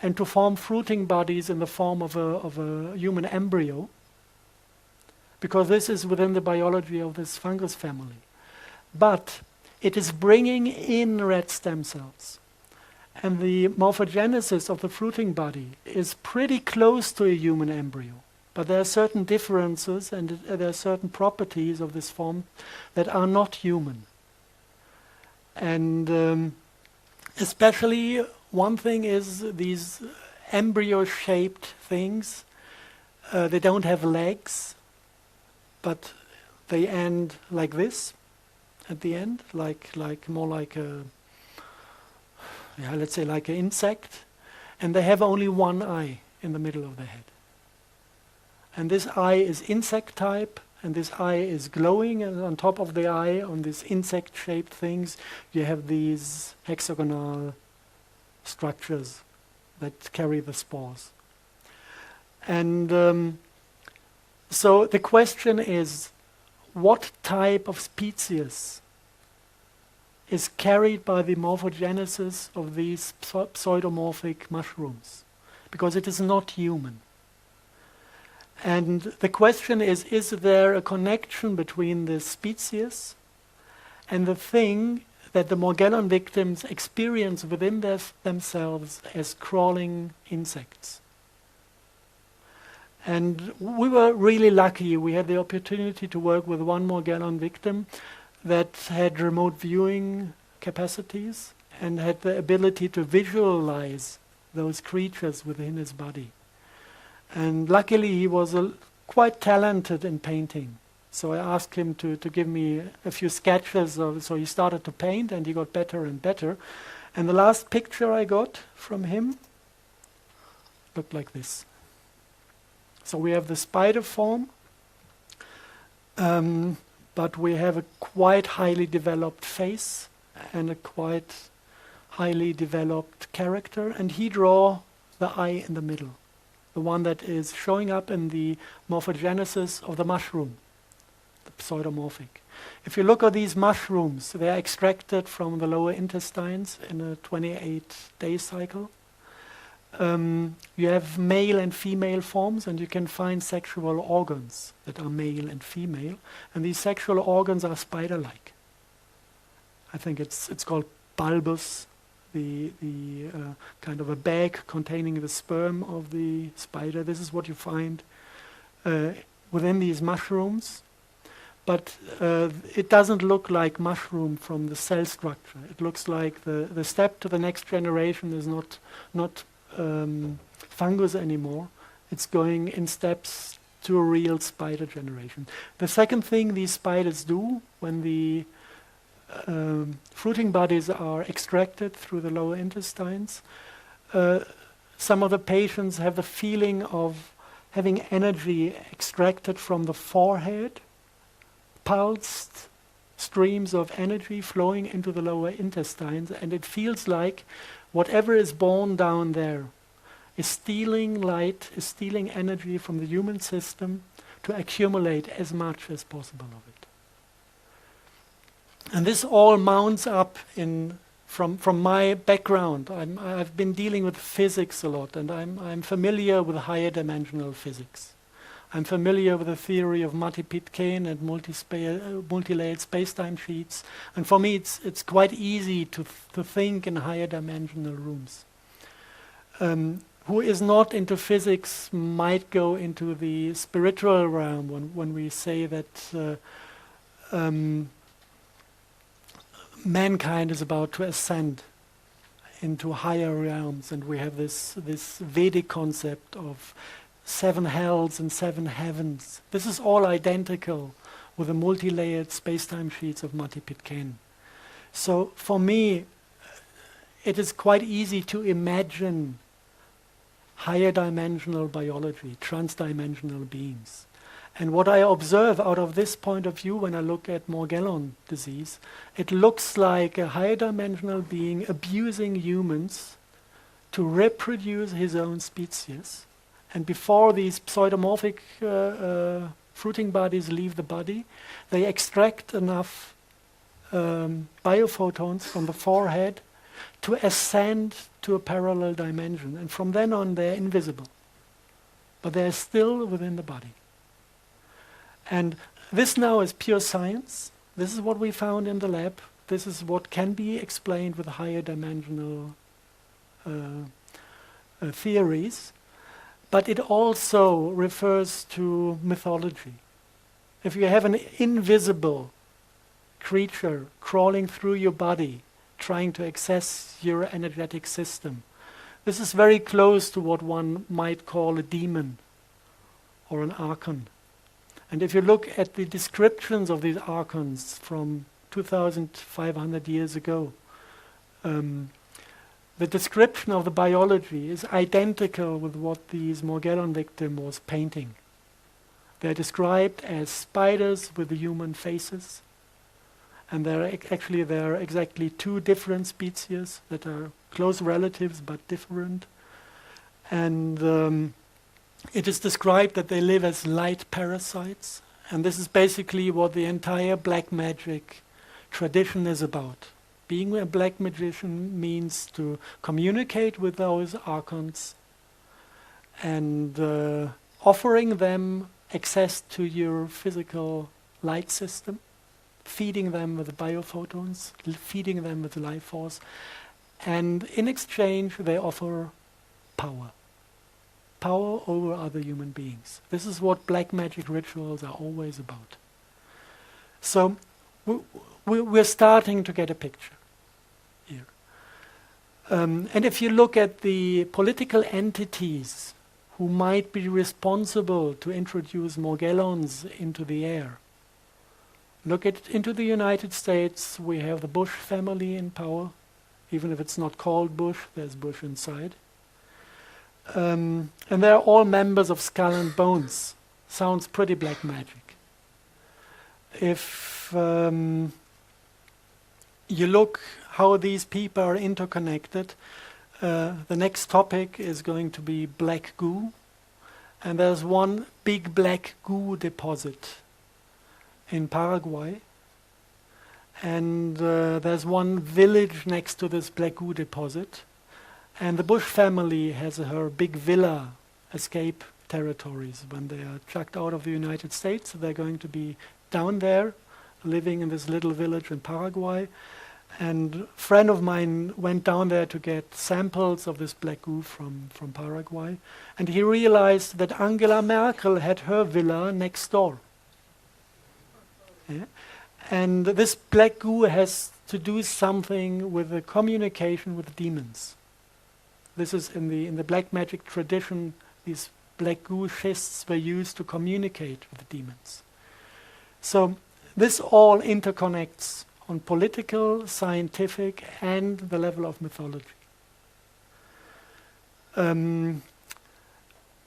and to form fruiting bodies in the form of a human embryo, because this is within the biology of this fungus family. But it is bringing in red stem cells. And the morphogenesis of the fruiting body is pretty close to a human embryo. But there are certain differences and there are certain properties of this form that are not human. And especially one thing is these embryo-shaped things. They don't have legs, but they end like this at the end, more like a, let's say like an insect, and they have only one eye in the middle of the head. And this eye is insect type, and this eye is glowing, and on top of the eye, on these insect-shaped things, you have these hexagonal structures that carry the spores. And so the question is, what type of species is carried by the morphogenesis of these pseudomorphic mushrooms, because it is not human. And the question is there a connection between the species and the thing that the Morgellon victims experience within themselves as crawling insects? And we were really lucky. We had the opportunity to work with one Morgellon victim that had remote viewing capacities and had the ability to visualize those creatures within his body. And luckily he was quite talented in painting. So I asked him to give me a few sketches. So he started to paint and he got better and better. And the last picture I got from him looked like this. So we have the spider form, but we have a quite highly developed face and a quite highly developed character. And he draw the eye in the middle, the one that is showing up in the morphogenesis of the mushroom, the pseudomorphic. If you look at these mushrooms, they are extracted from the lower intestines in a 28-day cycle. You have male and female forms, and you can find sexual organs that are male and female, and these sexual organs are spider-like. I think it's called bulbous, the kind of a bag containing the sperm of the spider. This is what you find within these mushrooms, but it doesn't look like mushroom from the cell structure. It looks like the step to the next generation is not fungus anymore. It's going in steps to a real spider generation. The second thing these spiders do when the fruiting bodies are extracted through the lower intestines, some of the patients have the feeling of having energy extracted from the forehead, pulsed streams of energy flowing into the lower intestines, and it feels like whatever is born down there is stealing light, is stealing energy from the human system to accumulate as much as possible of it. And this all mounts up from my background. I've been dealing with physics a lot, and I'm familiar with higher dimensional physics. I'm familiar with the theory of Matipitcairn and multi-layered space-time sheets. And for me, it's quite easy to think in higher dimensional rooms. Who is not into physics might go into the spiritual realm when we say that mankind is about to ascend into higher realms, and we have this Vedic concept of 7 hells and 7 heavens. This is all identical with the multi-layered space-time sheets of Matipitcairn. So for me, it is quite easy to imagine higher dimensional biology, transdimensional beings. And what I observe out of this point of view when I look at Morgellon disease, it looks like a higher dimensional being abusing humans to reproduce his own species. And before these pseudomorphic fruiting bodies leave the body, they extract enough biophotons from the forehead to ascend to a parallel dimension. And from then on, they're invisible. But they're still within the body. And this now is pure science. This is what we found in the lab. This is what can be explained with higher dimensional theories. But it also refers to mythology. If you have an invisible creature crawling through your body, trying to access your energetic system, this is very close to what one might call a demon or an archon. And if you look at the descriptions of these archons from 2,500 years ago, the description of the biology is identical with what these Morgellon victim was painting. They're described as spiders with human faces. And there are exactly 2 different species that are close relatives but different. And it is described that they live as light parasites, And this is basically what the entire black magic tradition is about. Being a black magician means to communicate with those archons and offering them access to your physical light system, feeding them with biophotons, feeding them with life force, and in exchange they offer power. Power over other human beings. This is what black magic rituals are always about. So we're starting to get a picture here. And if you look at the political entities who might be responsible to introduce Morgellons into the air, look into the United States. We have the Bush family in power. Even if it's not called Bush, there's Bush inside. And they're all members of Skull and Bones. Sounds pretty black magic. If you look how these people are interconnected, the next topic is going to be black goo. And there's one big black goo deposit in Paraguay. And there's one village next to this black goo deposit. And the Bush family has her big villa escape territories. When they are chucked out of the United States, they're going to be down there, living in this little village in Paraguay. And a friend of mine went down there to get samples of this black goo from Paraguay. And he realized that Angela Merkel had her villa next door. Yeah? And this black goo has to do something with the communication with demons. This is in the black magic tradition. These black goo schists were used to communicate with the demons. So this all interconnects on political, scientific, and the level of mythology.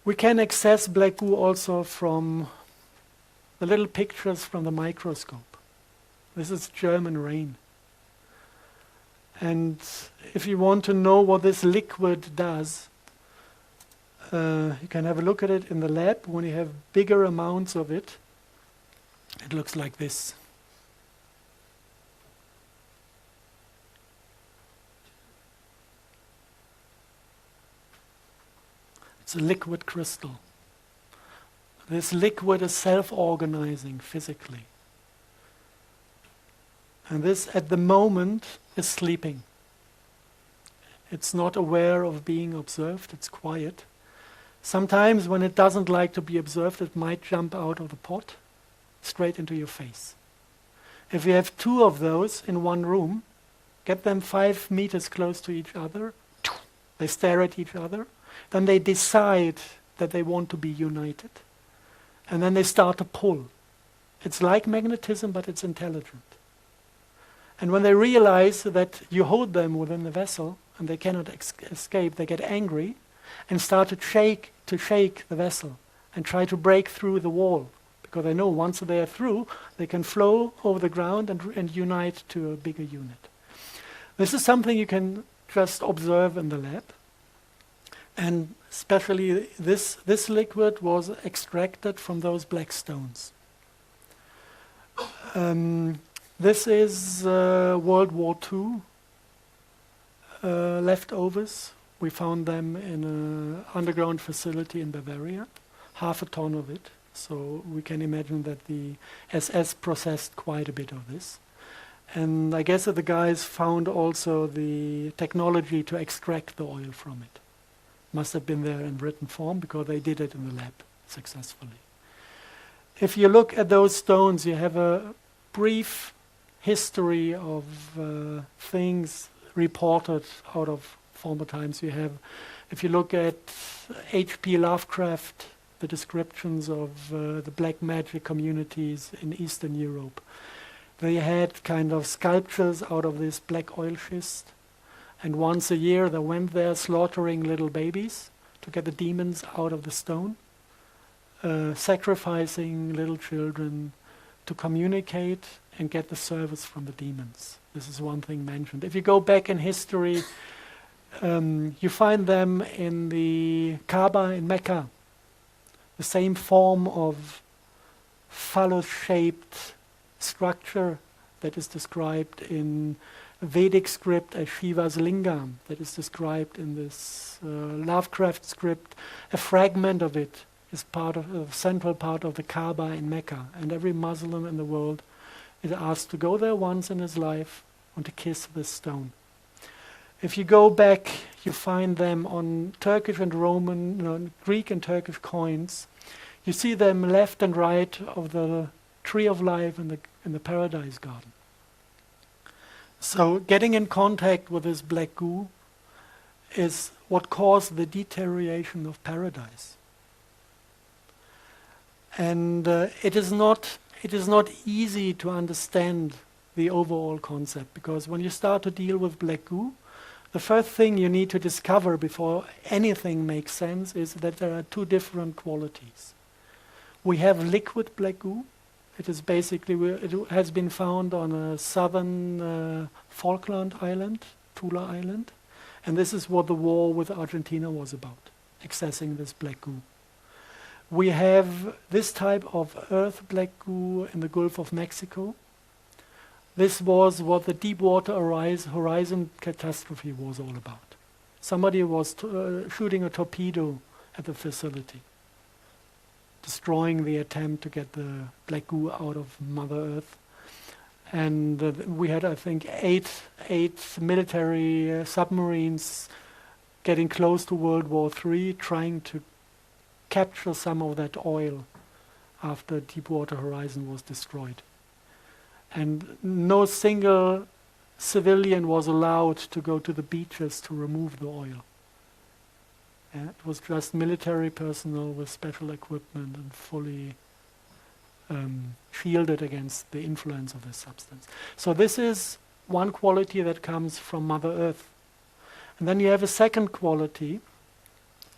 We can access black goo also from the little pictures from the microscope. This is German rain. And if you want to know what this liquid does, you can have a look at it in the lab. When you have bigger amounts of it, it looks like this. It's a liquid crystal. This liquid is self-organizing physically. And this, at the moment, is sleeping. It's not aware of being observed, it's quiet. Sometimes when it doesn't like to be observed, it might jump out of the pot straight into your face. If you have two of those in one room, get them 5 meters close to each other, they stare at each other, then they decide that they want to be united. And then they start to pull. It's like magnetism, but it's intelligent. And when they realize that you hold them within the vessel and they cannot escape, they get angry and start to shake the vessel and try to break through the wall. Because they know once they are through, they can flow over the ground and unite to a bigger unit. This is something you can just observe in the lab. And especially this liquid was extracted from those black stones. This is World War II leftovers. We found them in an underground facility in Bavaria, 1/2 ton of it. So we can imagine that the SS processed quite a bit of this. And I guess that the guys found also the technology to extract the oil from it. Must have been there in written form because they did it in the lab successfully. If you look at those stones, you have a brief history of things reported out of former times. You have, if you look at H.P. Lovecraft, the descriptions of the black magic communities in Eastern Europe, they had kind of sculptures out of this black oil schist. And once a year they went there slaughtering little babies to get the demons out of the stone, sacrificing little children to communicate and get the service from the demons. This is one thing mentioned. If you go back in history, you find them in the Kaaba in Mecca, the same form of phallus-shaped structure that is described in Vedic script as Shiva's lingam, that is described in this Lovecraft script. A fragment of it is part of a central part of the Kaaba in Mecca, and every Muslim in the world is asked to go there once in his life and to kiss this stone. If you go back, you find them on Turkish and Roman, Greek and Turkish coins. You see them left and right of the tree of life in the paradise garden. So getting in contact with this black goo is what caused the deterioration of paradise. And it is not easy to understand the overall concept, because when you start to deal with black goo, the first thing you need to discover before anything makes sense is that there are two different qualities. We have liquid black goo. It is basically, it has been found on a southern Falkland island, Tula Island, and this is what the war with Argentina was about, accessing this black goo. We have this type of earth black goo in the Gulf of Mexico. This was what the Deepwater Horizon catastrophe was all about. Somebody was shooting a torpedo at the facility, destroying the attempt to get the black goo out of Mother Earth. And we had, I think, eight military submarines getting close to World War III, trying to capture some of that oil after Deepwater Horizon was destroyed. And no single civilian was allowed to go to the beaches to remove the oil. It was just military personnel with special equipment and fully shielded against the influence of this substance. So this is one quality that comes from Mother Earth. And then you have a second quality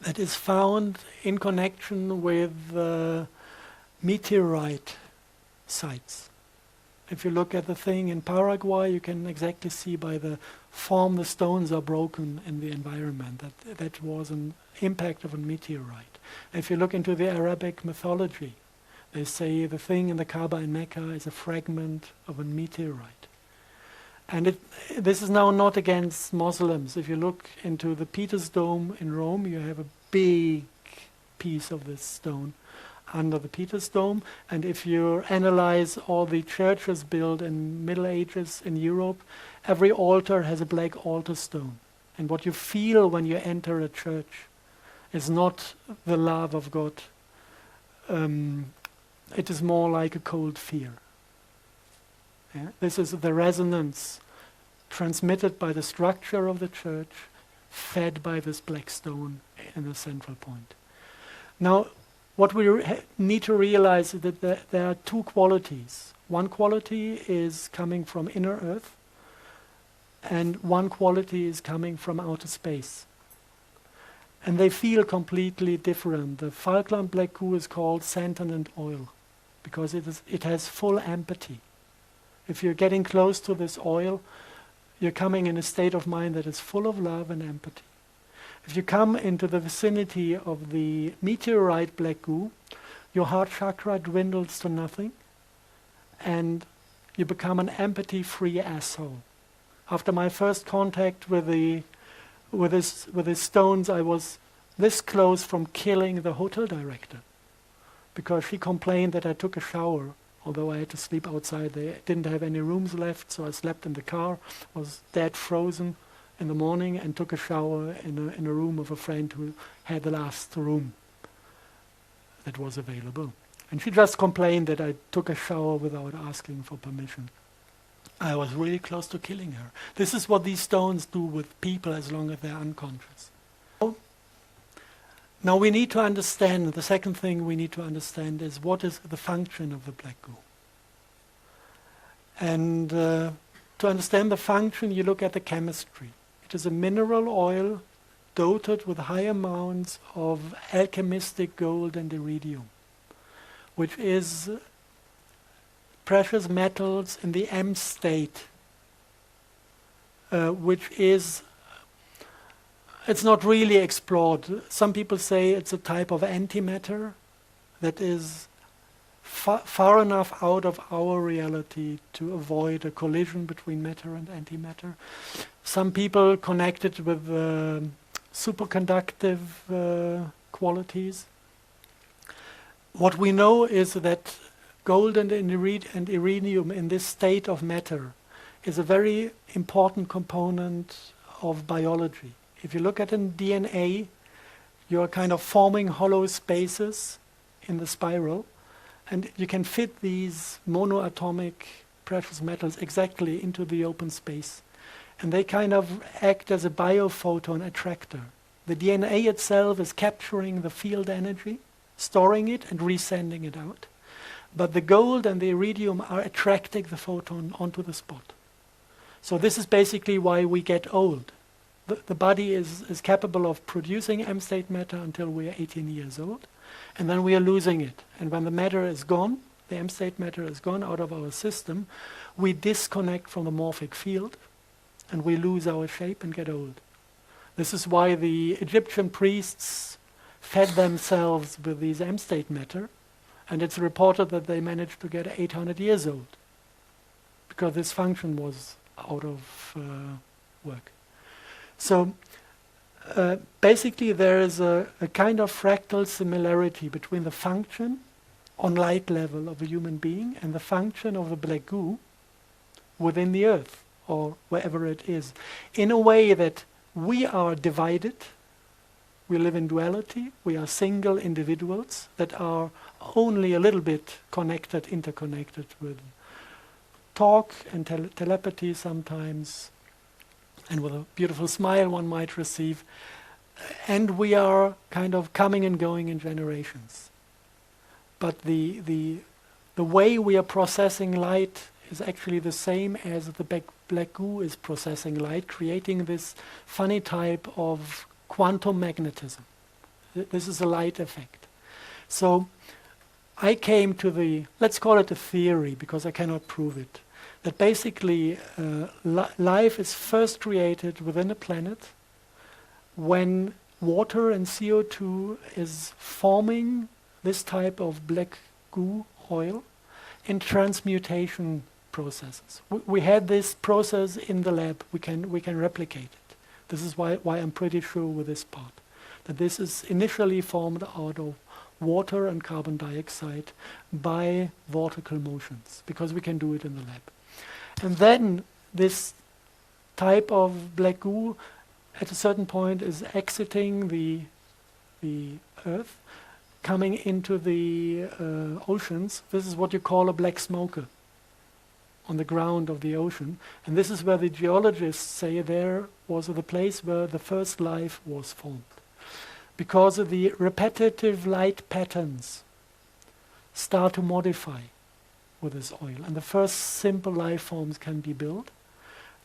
that is found in connection with meteorite sites. If you look at the thing in Paraguay, you can exactly see by the form the stones are broken in the environment that was an impact of a meteorite. If you look into the Arabic mythology, they say the thing in the Kaaba in Mecca is a fragment of a meteorite. And this is now not against Muslims. If you look into the Peter's Dome in Rome, you have a big piece of this stone under the Peter's Dome. And if you analyze all the churches built in Middle Ages in Europe, every altar has a black altar stone. And what you feel when you enter a church is not the love of God. It is more like a cold fear. Yeah? This is the resonance transmitted by the structure of the church, fed by this black stone in the central point. Now, what we need to realize is that there are two qualities. One quality is coming from inner earth, and one quality is coming from outer space. And they feel completely different. The Falkland black goo is called sentient oil because it has full empathy. If you're getting close to this oil, you're coming in a state of mind that is full of love and empathy. If you come into the vicinity of the meteorite black goo, your heart chakra dwindles to nothing, and you become an empathy-free asshole. After my first contact with the stones, I was this close from killing the hotel director, because she complained that I took a shower, although I had to sleep outside. They didn't have any rooms left, so I slept in the car, was dead frozen in the morning, and took a shower in a room of a friend who had the last room that was available. And she just complained that I took a shower without asking for permission. I was really close to killing her. This is what these stones do with people as long as they're unconscious. Now we need to understand, the second thing we need to understand is what is the function of the black goo. And to understand the function, you look at the chemistry. It is a mineral oil dotted with high amounts of alchemistic gold and iridium, which is precious metals in the M state, which is, it's not really explored. Some people say it's a type of antimatter that is far enough out of our reality to avoid a collision between matter and antimatter. Some people connect it with superconductive qualities. What we know is that gold and iridium in this state of matter is a very important component of biology. If you look at in DNA, you are kind of forming hollow spaces in the spiral, and you can fit these monoatomic precious metals exactly into the open space. And they kind of act as a biophoton attractor. The DNA itself is capturing the field energy, storing it and resending it out. But the gold and the iridium are attracting the photon onto the spot. So this is basically why we get old. The body is capable of producing M-state matter until we are 18 years old, and then we are losing it. And when the matter is gone, the M-state matter is gone out of our system, we disconnect from the morphic field, and we lose our shape and get old. This is why the Egyptian priests fed themselves with these M-state matter, and it's reported that they managed to get 800 years old, because this function was out of work. So basically there is a kind of fractal similarity between the function on light level of a human being and the function of the black goo within the earth or wherever it is, in a way that we are divided, we live in duality, we are single individuals that are only a little bit connected, interconnected with talk and telepathy sometimes, and with a beautiful smile one might receive. And we are kind of coming and going in generations. But the way we are processing light is actually the same as the black goo is processing light, creating this funny type of quantum magnetism. This is a light effect. So I came to the, let's call it a theory because I cannot prove it, that basically life is first created within a planet when water and CO2 is forming this type of black goo oil in transmutation processes. We had this process in the lab. We can replicate it. This is why I'm pretty sure with this part, that this is initially formed out of water and carbon dioxide by vortical motions, because we can do it in the lab. And then this type of black goo at a certain point is exiting the Earth, coming into the oceans. This is what you call a black smoker on the ground of the ocean. And this is where the geologists say there was the place where the first life was formed. Because of the repetitive light patterns start to modify with this oil. And the first simple life forms can be built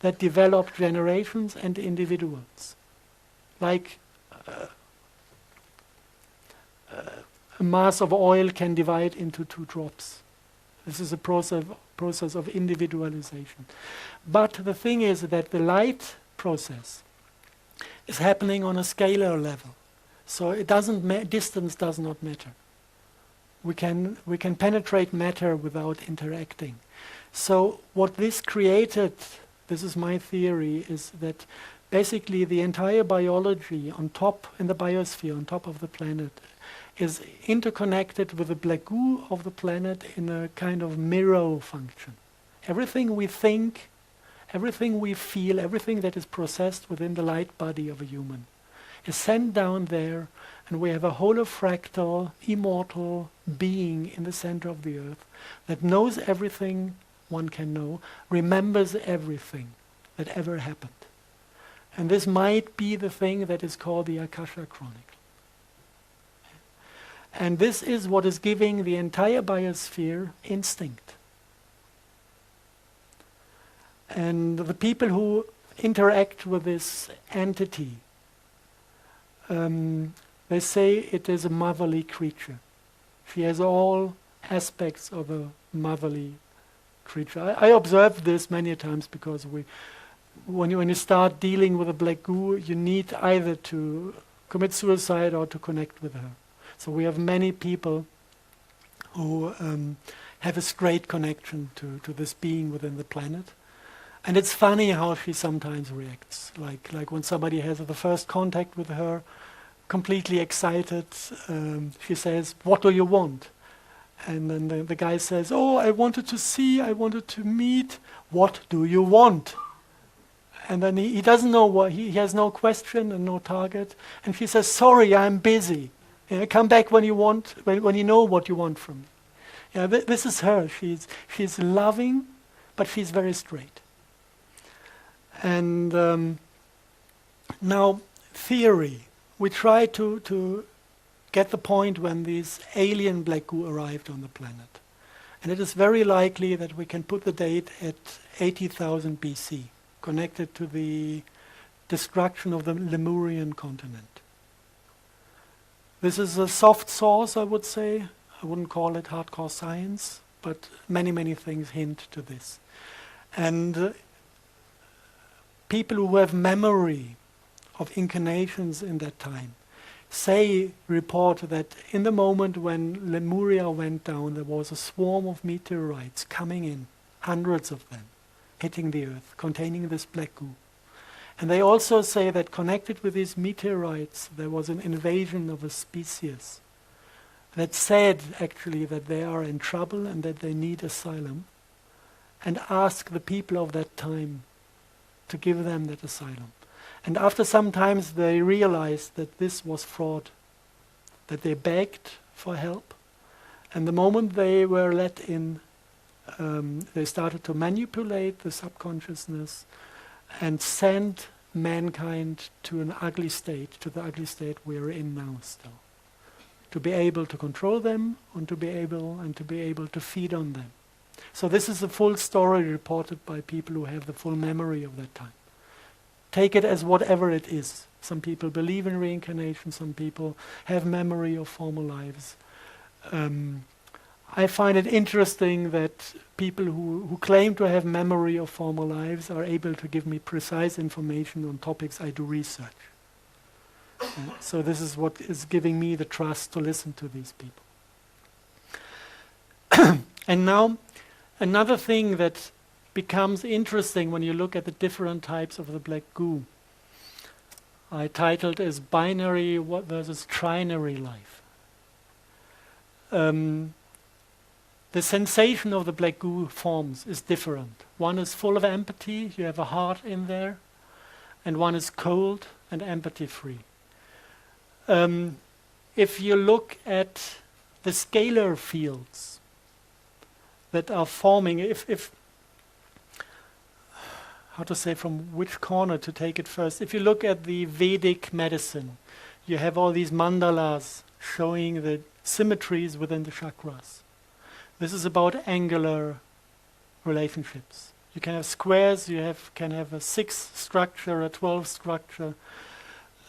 that develop generations and individuals. Like a mass of oil can divide into 2 drops. This is a process of individualization. But the thing is that the light process is happening on a scalar level. So it doesn't distance does not matter. We can penetrate matter without interacting. So what this created, this is my theory, is that basically the entire biology on top, in the biosphere, on top of the planet, is interconnected with the black goo of the planet in a kind of mirror function. Everything we think, everything we feel, everything that is processed within the light body of a human is sent down there, and we have a holofractal, immortal being in the center of the earth that knows everything one can know, remembers everything that ever happened. And this might be the thing that is called the Akasha Chronicle. And this is what is giving the entire biosphere instinct. And the people who interact with this entity, they say it is a motherly creature. She has all aspects of a motherly creature. I observed this many times because when you start dealing with a black goo, you need either to commit suicide or to connect with her. So we have many people who have a straight connection to this being within the planet. And it's funny how she sometimes reacts. Like when somebody has the first contact with her, completely excited, she says, "What do you want?" And then the guy says, "Oh, I wanted to see, I wanted to meet. What do you want?" And then he doesn't know what, he has no question and no target. And she says, "Sorry, I'm busy. Come back when you want, when you know what you want from me." This is her. She's loving, but she's very straight. And now, theory. We try to get the point when these alien black goo arrived on the planet. And it is very likely that we can put the date at 80,000 BC, connected to the destruction of the Lemurian continent. This is a soft source, I would say. I wouldn't call it hardcore science, but many things hint to this. And people who have memory of incarnations in that time report that in the moment when Lemuria went down, there was a swarm of meteorites coming in, hundreds of them, hitting the Earth, containing this black goo. And they also say that connected with these meteorites, there was an invasion of a species that said, actually, that they are in trouble and that they need asylum, and ask the people of that time to give them that asylum. And after some time, they realized that this was fraud, that they begged for help. And the moment they were let in, they started to manipulate the subconsciousness and send mankind to an ugly state, to the ugly state we're in now still. To be able to control them and to be able to feed on them. So this is a full story reported by people who have the full memory of that time. Take it as whatever it is. Some people believe in reincarnation, some people have memory of former lives. I find it interesting that people who claim to have memory of former lives are able to give me precise information on topics I do research. So this is what is giving me the trust to listen to these people. And now, another thing that becomes interesting when you look at the different types of the black goo, I titled as binary versus trinary life. The sensation of the black goo forms is different. One is full of empathy, you have a heart in there, and one is cold and empathy-free. If you look at the scalar fields that are forming, how to say from which corner to take it first. If you look at the Vedic medicine, you have all these mandalas showing the symmetries within the chakras. This is about angular relationships. You can have squares, can have a 6 structure, a 12 structure.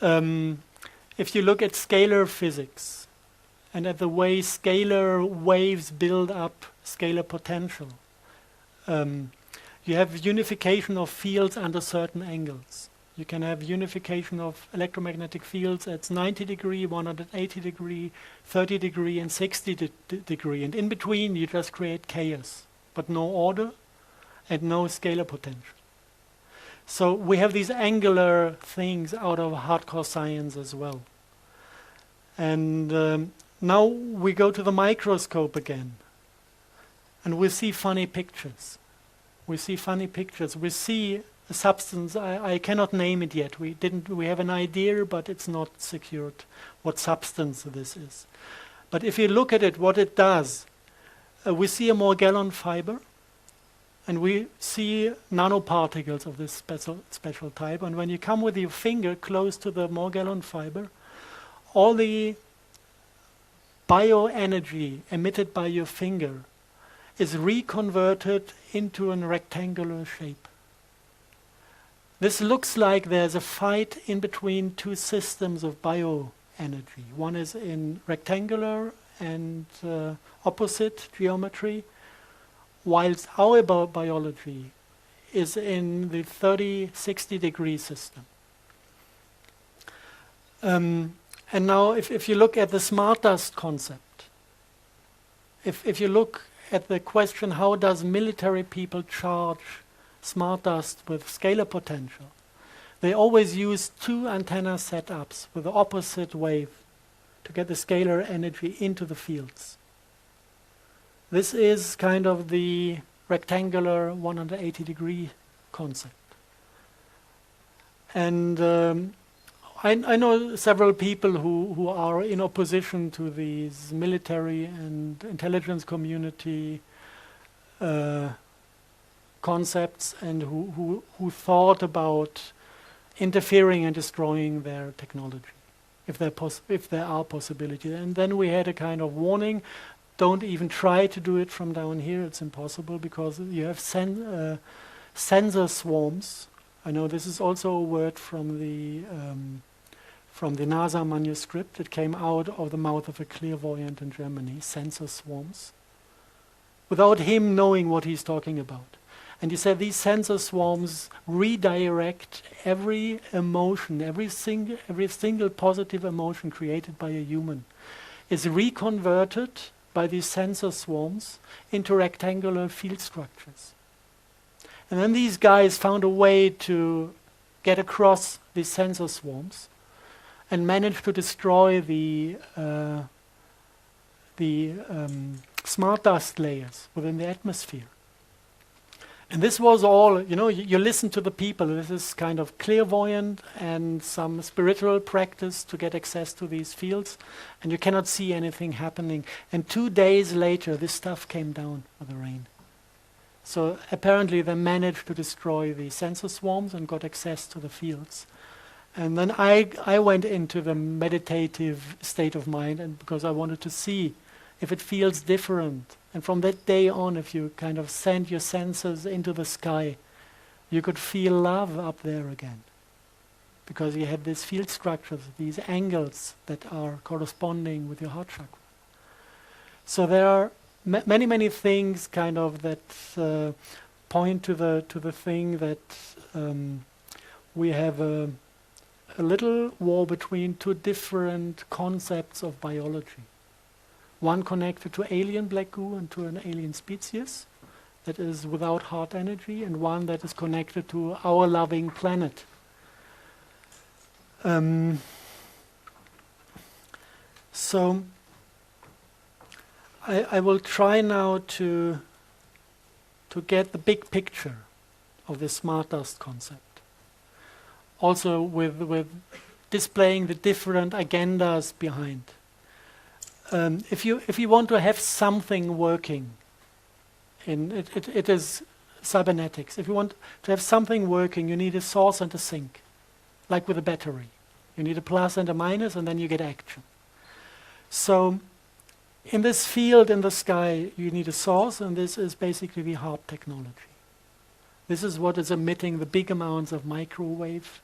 If you look at scalar physics and at the way scalar waves build up scalar potential, you have unification of fields under certain angles. You can have unification of electromagnetic fields at 90 degree, 180 degree, 30 degree, and 60 degree. And in between, you just create chaos, but no order and no scalar potential. So we have these angular things out of hardcore science as well. And now we go to the microscope again. And we see funny pictures. We see a substance, I cannot name it yet. We have an idea, but it's not secured what substance this is. But if you look at it, what it does, we see a Morgellon fiber, and we see nanoparticles of this special type. And when you come with your finger close to the Morgellon fiber, all the bioenergy emitted by your finger is reconverted into a rectangular shape. This looks like there's a fight in between two systems of bioenergy. One is in rectangular and opposite geometry, whilst our biology is in the 30-60 degree system. And now if you look at the smart dust concept, if you look at the question, how does military people charge smart dust with scalar potential? They always use two antenna setups with the opposite wave to get the scalar energy into the fields. This is kind of the rectangular 180-degree concept. And I know several people who are in opposition to these military and intelligence community concepts, and who thought about interfering and destroying their technology, if there are possibilities. And then we had a kind of warning: don't even try to do it from down here. It's impossible, because you have sensor swarms. I know this is also a word from the NASA manuscript. It came out of the mouth of a clairvoyant in Germany, sensor swarms, without him knowing what he's talking about. And he said these sensor swarms redirect every emotion, every single positive emotion created by a human is reconverted by these sensor swarms into rectangular field structures. And then these guys found a way to get across these sensor swarms and managed to destroy the smart dust layers within the atmosphere. And this was all, you listen to the people. This is kind of clairvoyant and some spiritual practice to get access to these fields, and you cannot see anything happening. And 2 days later, this stuff came down with the rain. So apparently they managed to destroy the sensor swarms and got access to the fields. And then I went into the meditative state of mind, and because I wanted to see if it feels different. And from that day on, if you kind of send your sensors into the sky, you could feel love up there again. Because you have these field structures, these angles that are corresponding with your heart chakra. So there are many, many things kind of that point to the thing that we have a little war between two different concepts of biology. One connected to alien black goo and to an alien species that is without heart energy, and one that is connected to our loving planet. So I will try now to get the big picture of this smart dust concept. Also with displaying the different agendas behind. If you want to have something working, it is cybernetics. If you want to have something working, you need a source and a sink, like with a battery. You need a plus and a minus, and then you get action. So in this field in the sky, you need a source, and this is basically the HARP technology. This is what is emitting the big amounts of microwave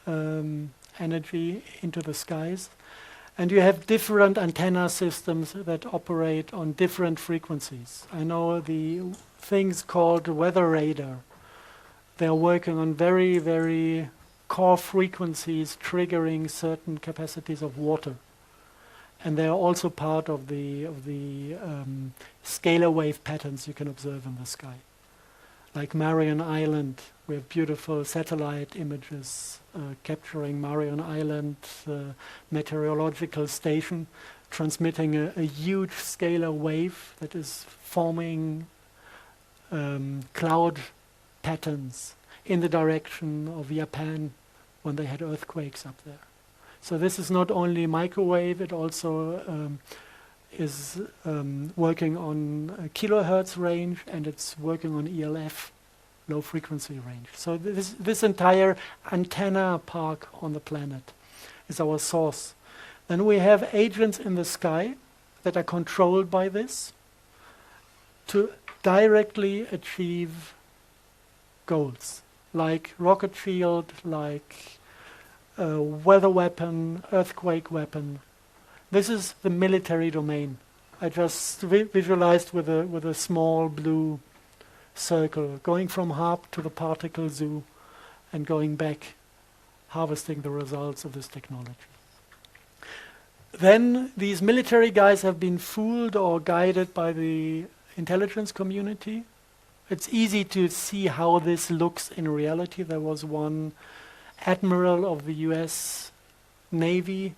energy into the skies. And you have different antenna systems that operate on different frequencies. I know the things called weather radar. They're working on very, very core frequencies triggering certain capacities of water. And they are also part of the scalar wave patterns you can observe in the sky. Like Marion Island, we have beautiful satellite images capturing Marion Island meteorological station, transmitting a huge scalar wave that is forming cloud patterns in the direction of Japan when they had earthquakes up there. So this is not only microwave, it also is working on a kilohertz range, and it's working on ELF, low frequency range. So this entire antenna park on the planet is our source. Then we have agents in the sky that are controlled by this to directly achieve goals, like rocket shield, like weather weapon, earthquake weapon. This is the military domain. I just visualized with a small blue circle, going from HARP to the particle zoo and going back, harvesting the results of this technology. Then these military guys have been fooled or guided by the intelligence community. It's easy to see how this looks in reality. There was one admiral of the US Navy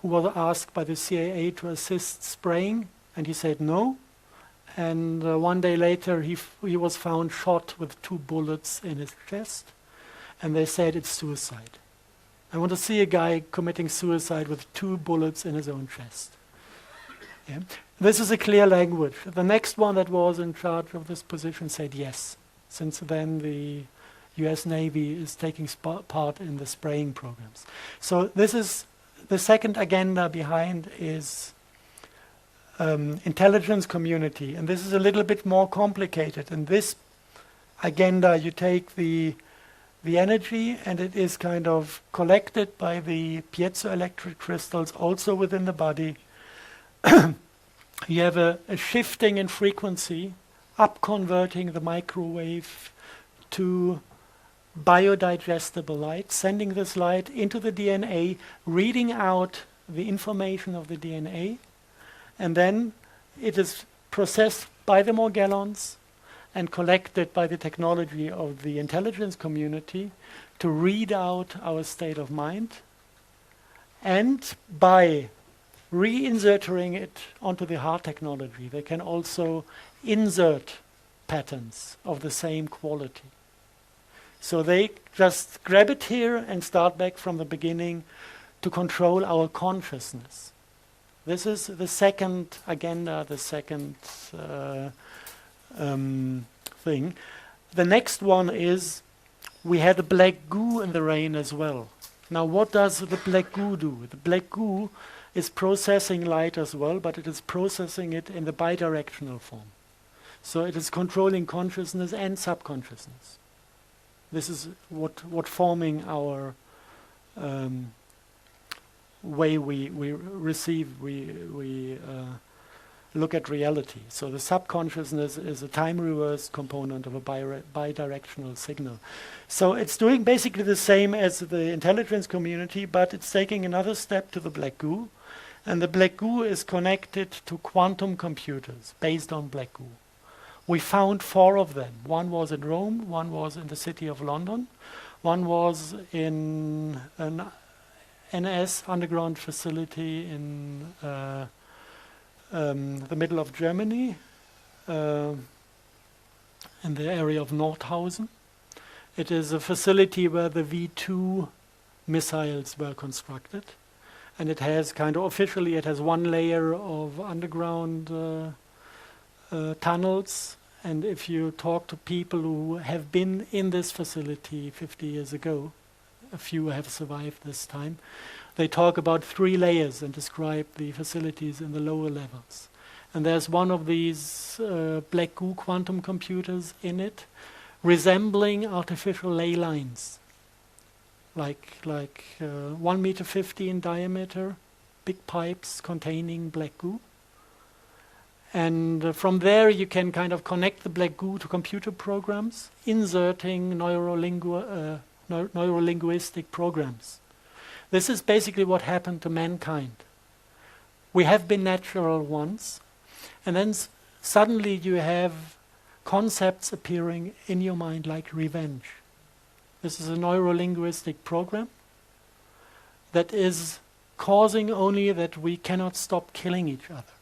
who was asked by the CIA to assist spraying, and he said no. And one day later, he was found shot with 2 bullets in his chest, and they said it's suicide. I want to see a guy committing suicide with 2 bullets in his own chest. Yeah. This is a clear language. The next one that was in charge of this position said yes. Since then, the US Navy is taking part in the spraying programs. So this is the second agenda behind is intelligence community. And this is a little bit more complicated. In this agenda, you take the energy, and it is kind of collected by the piezoelectric crystals also within the body. You have a shifting in frequency, up converting the microwave to biodigestible light, sending this light into the DNA, reading out the information of the DNA, and then it is processed by the Morgellons and collected by the technology of the intelligence community to read out our state of mind, and by reinserting it onto the hard technology, they can also insert patterns of the same quality. So they just grab it here and start back from the beginning to control our consciousness. This is the second agenda, the second thing. The next one is we had a black goo in the rain as well. Now what does the black goo do? The black goo is processing light as well, but it is processing it in the bidirectional form. So it is controlling consciousness and subconsciousness. This is what forming our way we receive, we look at reality. So the subconsciousness is a time-reversed component of a bidirectional signal. So it's doing basically the same as the intelligence community, but it's taking another step to the black goo. And the black goo is connected to quantum computers based on black goo. We found 4 of them. One was in Rome, one was in the city of London, one was in an NS underground facility in the middle of Germany, in the area of Nordhausen. It is a facility where the V2 missiles were constructed. And it has kind of officially, it has 1 layer of underground tunnels. And if you talk to people who have been in this facility 50 years ago, a few have survived this time, they talk about 3 layers and describe the facilities in the lower levels. And there's one of these black goo quantum computers in it, resembling artificial ley lines. Like 1 meter 50 in diameter, big pipes containing black goo. And from there you can kind of connect the black goo to computer programs, inserting neurolinguistic programs. This is basically what happened to mankind. We have been natural once, and then suddenly you have concepts appearing in your mind like revenge. This is a neurolinguistic program that is causing only that we cannot stop killing each other.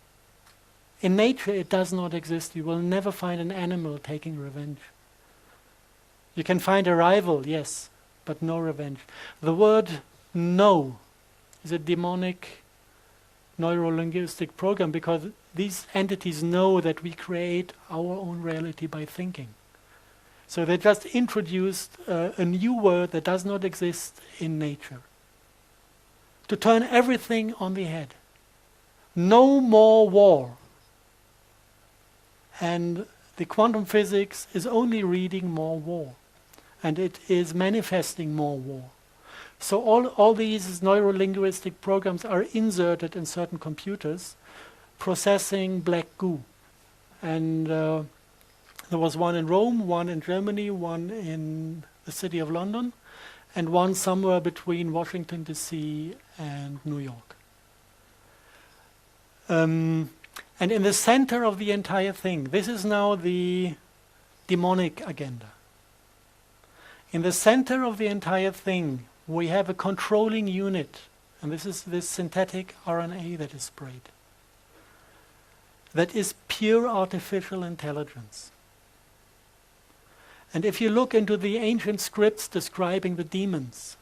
In nature, it does not exist. You will never find an animal taking revenge. You can find a rival, yes, but no revenge. The word no is a demonic neurolinguistic program because these entities know that we create our own reality by thinking. So they just introduced a new word that does not exist in nature to turn everything on the head. No more war. And the quantum physics is only reading more war. And it is manifesting more war. So all these neurolinguistic programs are inserted in certain computers, processing black goo. And there was one in Rome, one in Germany, one in the city of London, and one somewhere between Washington, D.C. and New York. And in the center of the entire thing, this is now the demonic agenda. In the center of the entire thing, we have a controlling unit, and this is this synthetic RNA that is sprayed. That is pure artificial intelligence. And if you look into the ancient scripts describing the demons,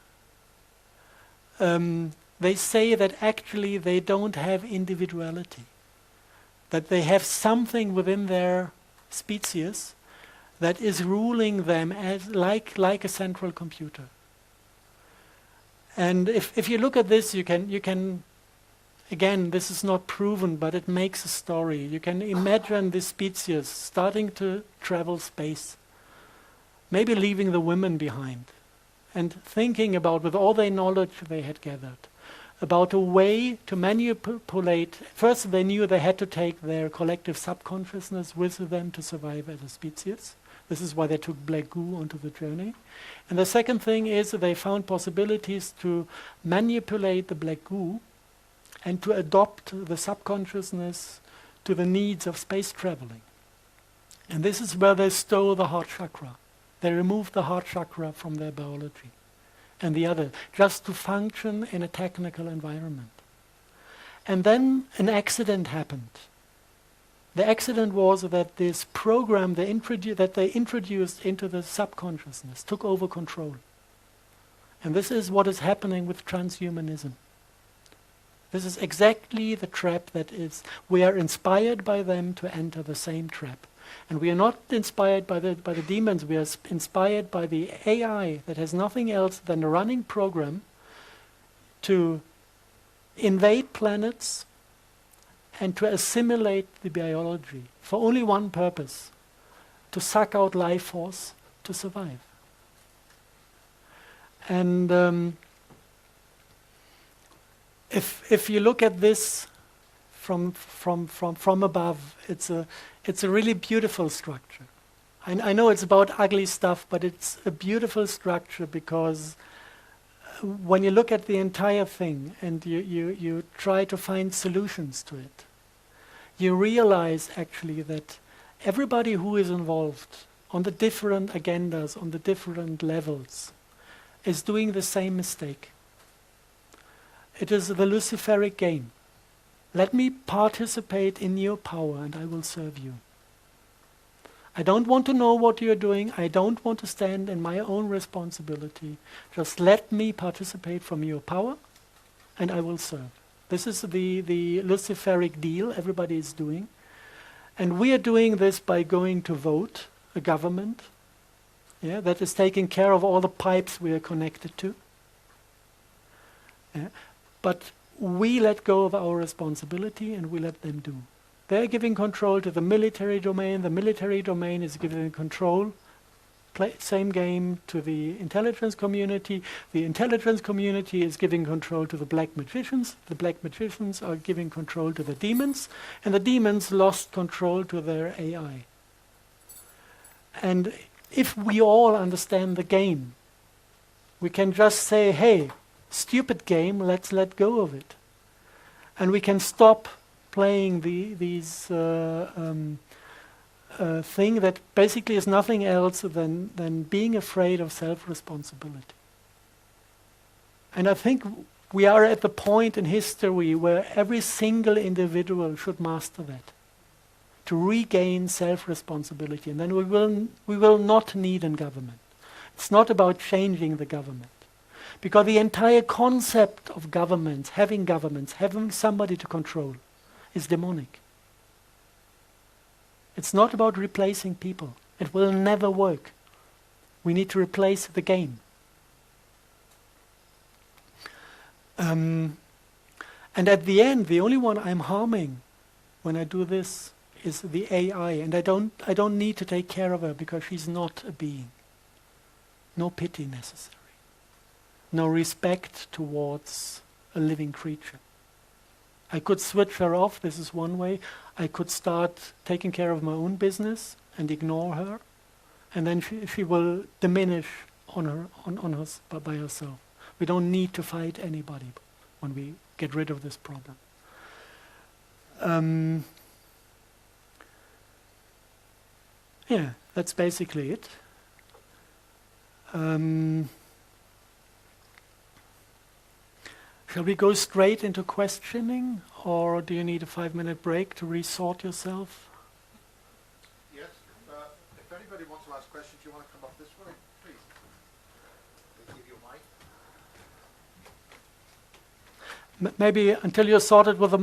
they say that actually they don't have individuality, that they have something within their species that is ruling them as like a central computer. And if you look at this, you can again, this is not proven, but it makes a story. You can imagine this species starting to travel space, maybe leaving the women behind, and thinking about, with all their knowledge they had gathered, about a way to manipulate. First, they knew they had to take their collective subconsciousness with them to survive as a species. This is why they took black goo onto the journey. And the second thing is that they found possibilities to manipulate the black goo and to adopt the subconsciousness to the needs of space traveling. And this is where they stole the heart chakra. They removed the heart chakra from their biology and the other, just to function in a technical environment. And then an accident happened. The accident was that this program that they introduced into the subconsciousness took over control. And this is what is happening with transhumanism. This is exactly the trap that is. We are inspired by them to enter the same trap. And we are not inspired by the demons, we are inspired by the AI that has nothing else than a running program to invade planets and to assimilate the biology for only one purpose: to suck out life force to survive. And if you look at this from above, it's a really beautiful structure. I know it's about ugly stuff, but it's a beautiful structure because when you look at the entire thing and you try to find solutions to it, you realize actually that everybody who is involved on the different agendas, on the different levels, is doing the same mistake. It is the Luciferic game. Let me participate in your power and I will serve you. I don't want to know what you're doing. I don't want to stand in my own responsibility. Just let me participate from your power and I will serve. This is the Luciferic deal everybody is doing. And we are doing this by going to vote a government that is taking care of all the pipes we are connected to. But we let go of our responsibility and we let them do. They're giving control to the military domain. The military domain is giving control, same game, to the intelligence community. The intelligence community is giving control to the black magicians. The black magicians are giving control to the demons. And the demons lost control to their AI. And if we all understand the game, we can just say, hey, stupid game, let's let go of it. And we can stop playing these thing that basically is nothing else than being afraid of self-responsibility. And I think we are at the point in history where every single individual should master that, to regain self-responsibility. And then we will not need a government. It's not about changing the government. Because the entire concept of governments, having somebody to control, is demonic. It's not about replacing people. It will never work. We need to replace the game. And at the end, the only one I'm harming when I do this is the AI. And I don't need to take care of her because she's not a being. No pity necessary. No respect towards a living creature. I could switch her off, this is one way. I could start taking care of my own business and ignore her, and then she will diminish by herself. We don't need to fight anybody when we get rid of this problem. Yeah, that's basically it. Shall we go straight into questioning, or do you need a 5-minute break to resort yourself? Yes. If anybody wants to ask questions, you want to come up this way, please. They give you a mic. Maybe until you're sorted with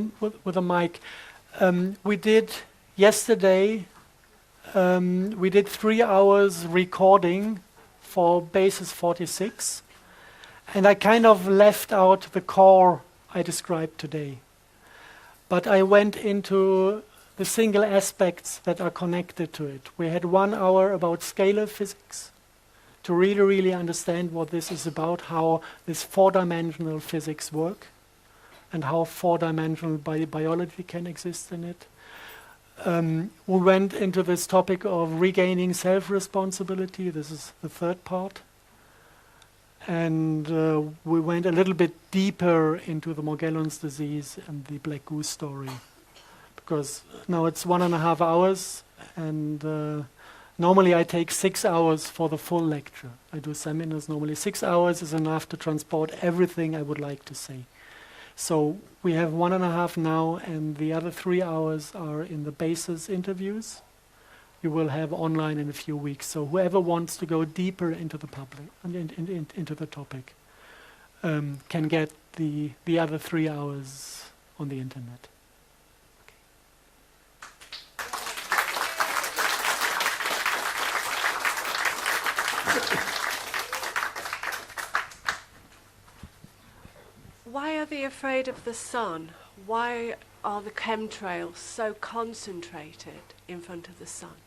a mic. We did yesterday, we did 3 hours recording for basis 46, and I kind of left out the core I described today. But I went into the single aspects that are connected to it. We had 1 hour about scalar physics to really understand what this is about, how this 4-dimensional physics work, and how 4-dimensional biology can exist in it. We went into this topic of regaining self-responsibility. This is the 3rd part. And we went a little bit deeper into the Morgellons disease and the black goose story. Because now it's 1.5 hours, and normally I take 6 hours for the full lecture. I do seminars normally. 6 hours is enough to transport everything I would like to say. So we have 1.5 now, and the other 3 hours are in the basis interviews. You will have online in a few weeks. So whoever wants to go deeper into the public, into the topic, can get the other 3 hours on the internet. Why are they afraid of the sun? Why are the chemtrails so concentrated in front of the sun?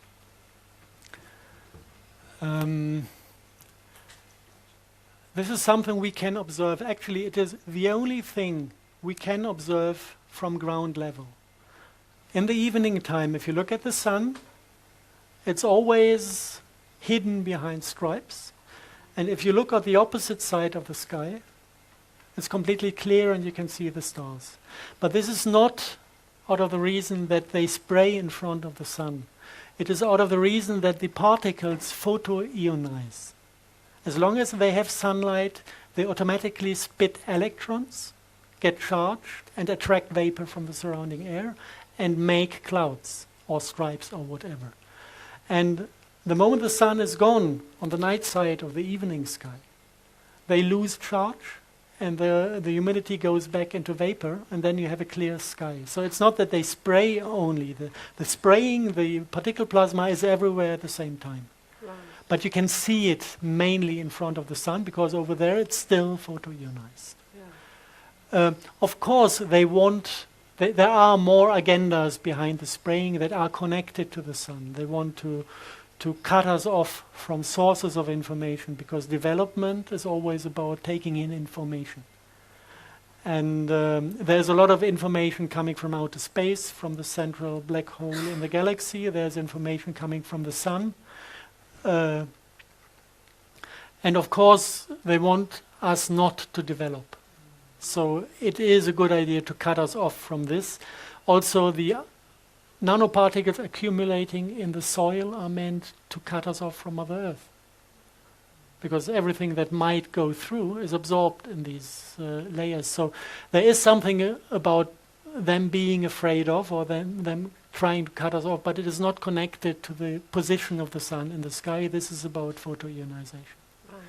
This is something we can observe. Actually, it is the only thing we can observe from ground level. In the evening time, if you look at the sun, it's always hidden behind stripes. And if you look at the opposite side of the sky, it's completely clear and you can see the stars. But this is not out of the reason that they spray in front of the sun. It is out of the reason that the particles photoionize. As long as they have sunlight, they automatically spit electrons, get charged, and attract vapor from the surrounding air, and make clouds, or stripes, or whatever. And the moment the sun is gone on the night side of the evening sky, they lose charge, and the humidity goes back into vapor, and then you have a clear sky. So it's not that they spray only. The spraying, the particle plasma is everywhere at the same time. Right. But you can see it mainly in front of the sun, because over there it's still photoionized. Yeah. Of course, there are more agendas behind the spraying that are connected to the sun. They want to cut us off from sources of information, because development is always about taking in information. And there's a lot of information coming from outer space, from the central black hole in the galaxy. There's information coming from the sun. And of course, they want us not to develop. So it is a good idea to cut us off from this. Also, the nanoparticles accumulating in the soil are meant to cut us off from Mother Earth, because everything that might go through is absorbed in these layers. So there is something about them being afraid of, or them trying to cut us off, but it is not connected to the position of the sun in the sky. This is about photoionization. Right.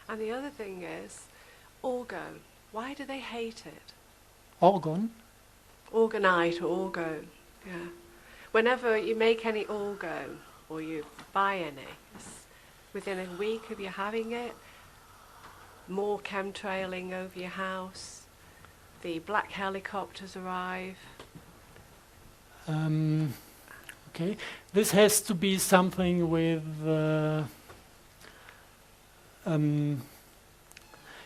And the other thing is orgone. Why do they hate it? Orgone? Orgonite or orgone. Yeah. Whenever you make any orgone or you buy any, within a week of you having it, more chemtrailing over your house, the black helicopters arrive. Okay, this has to be something with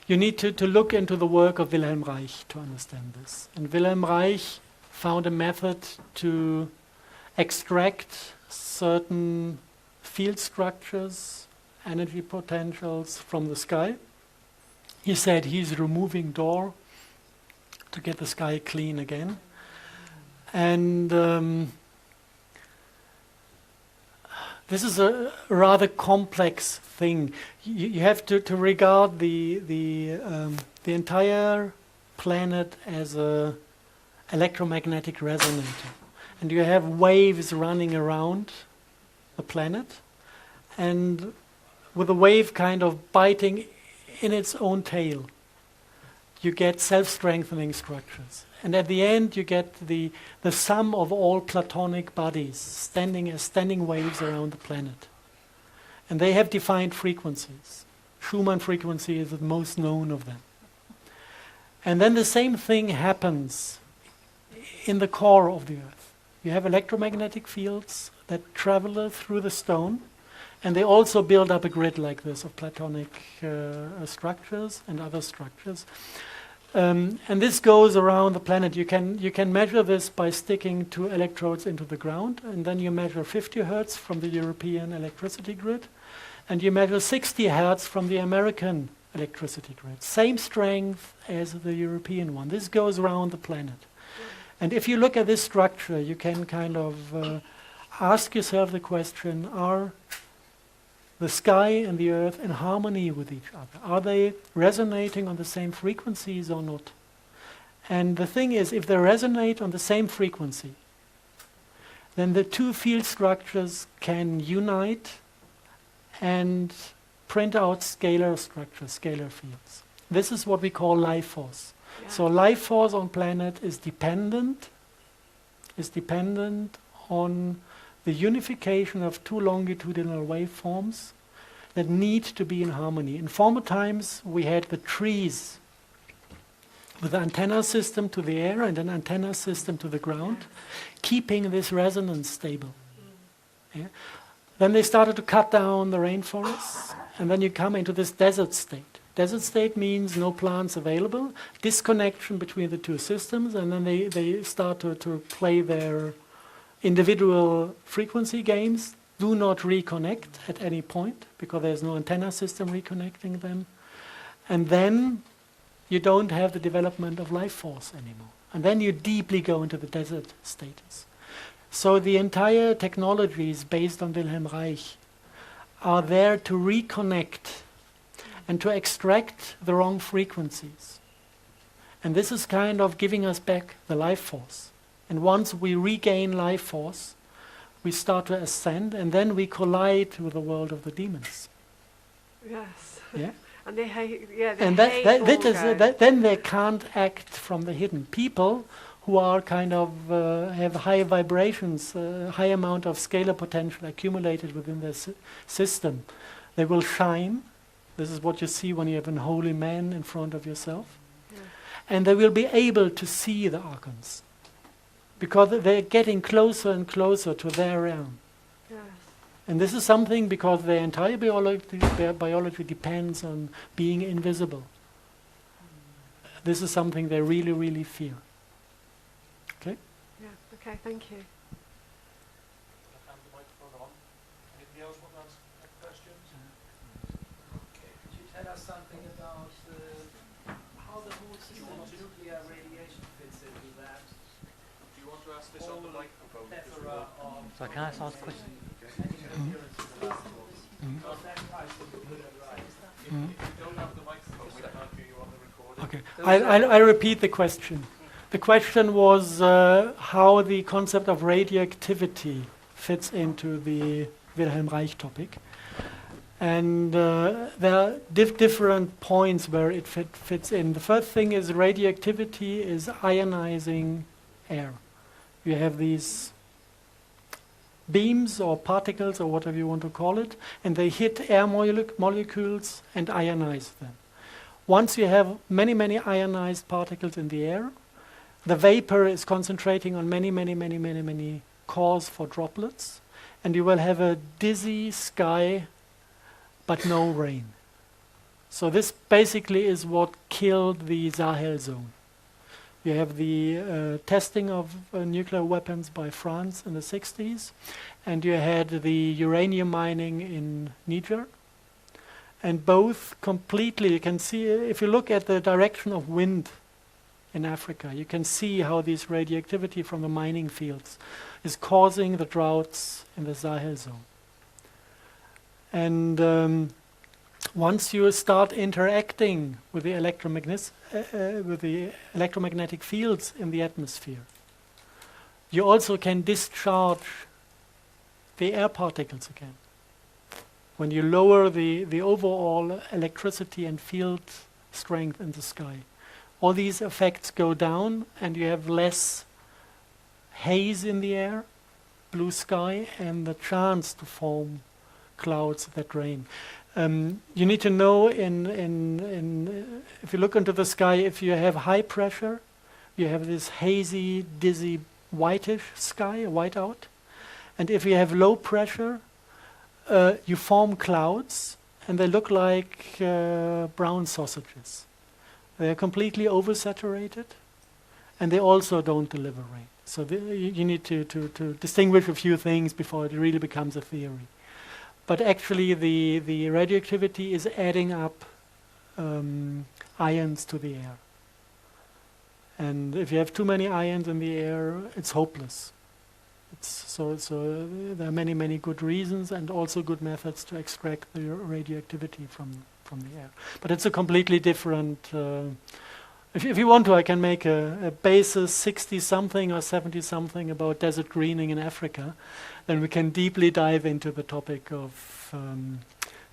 you need to look into the work of Wilhelm Reich to understand this. And Wilhelm Reich found a method to extract certain field structures, energy potentials from the sky. He said he's removing Dor to get the sky clean again. And this is a rather complex thing. You have to regard the entire planet as a electromagnetic resonator, and you have waves running around the planet, and with a wave kind of biting in its own tail, you get self-strengthening structures. And at the end, you get the sum of all platonic bodies standing as standing waves around the planet. And they have defined frequencies. Schumann frequency is the most known of them. And then the same thing happens in the core of the Earth. You have electromagnetic fields that travel through the stone, and they also build up a grid like this of platonic structures and other structures. And this goes around the planet. You can measure this by sticking 2 electrodes into the ground, and then you measure 50 hertz from the European electricity grid, and you measure 60 hertz from the American electricity grid. Same strength as the European one. This goes around the planet. And if you look at this structure, you can kind of ask yourself the question, are the sky and the earth in harmony with each other? Are they resonating on the same frequencies or not? And the thing is, if they resonate on the same frequency, then the 2 field structures can unite and print out scalar structures, scalar fields. This is what we call life force. Yeah. So life force on planet is dependent on the unification of 2 longitudinal waveforms that need to be in harmony. In former times, we had the trees with an antenna system to the air and an antenna system to the ground, keeping this resonance stable. Yeah? Then they started to cut down the rainforests, and then you come into this desert state. Desert state means no plants available, disconnection between the 2 systems, and then they start to play their individual frequency games. Do not reconnect at any point, because there's no antenna system reconnecting them. And then you don't have the development of life force anymore. And then you deeply go into the desert status. So the entire technologies based on Wilhelm Reich are there to reconnect and to extract the wrong frequencies. And this is kind of giving us back the life force. And once we regain life force, we start to ascend, and then we collide with the world of the demons. Yes. Yeah. And they hate. Yeah. They And hate then they can't act from the hidden. People who are kind of have high vibrations, high amount of scalar potential accumulated within their system, they will shine. This is what you see when you have an holy man in front of yourself, and they will be able to see the archons, because they're getting closer and closer to their realm. Yes. And this is something because their entire biology depends on being invisible. This is something they really, really fear. Okay? Yeah. Okay. Thank you. Hand the microphone on. Anybody else want to ask questions? Okay. Could you tell us something about how the whole system of nuclear radiation fits into that? Do you want to ask this on the microphone? Plethora of So can I ask a question? interferences because that ties to nuclear right. If you don't have the microphone, we can't hear you on the recording. Okay. I repeat the question. The question was how the concept of radioactivity fits into the Wilhelm Reich topic. And there are different points where it fits in. The first thing is radioactivity is ionizing air. You have these beams or particles or whatever you want to call it, and they hit air molecules and ionize them. Once you have many, many ionized particles in the air, the vapor is concentrating on many cores for droplets, and you will have a dizzy sky but no rain. So this basically is what killed the Sahel zone. You have the testing of nuclear weapons by France in the 60s, and you had the uranium mining in Niger. And both completely, you can see, if you look at the direction of wind in Africa. You can see how this radioactivity from the mining fields is causing the droughts in the Sahel zone. And once you start interacting with the electromagnetic fields in the atmosphere, you also can discharge the air particles again. When you lower the overall electricity and field strength in the sky, all these effects go down and you have less haze in the air, blue sky, and the chance to form clouds that rain. You need to know if you look into the sky, if you have high pressure, you have this hazy, dizzy, whitish sky, whiteout. And if you have low pressure, you form clouds, and they look like brown sausages. They are completely oversaturated, and they also don't deliver rain. So you need to distinguish a few things before it really becomes a theory. But actually, the radioactivity is adding up ions to the air. And if you have too many ions in the air, it's hopeless. So there are many, many good reasons and also good methods to extract the radioactivity from the air. But it's a completely different... if you want to, I can make a basis 60-something or 70-something about desert greening in Africa. Then we can deeply dive into the topic of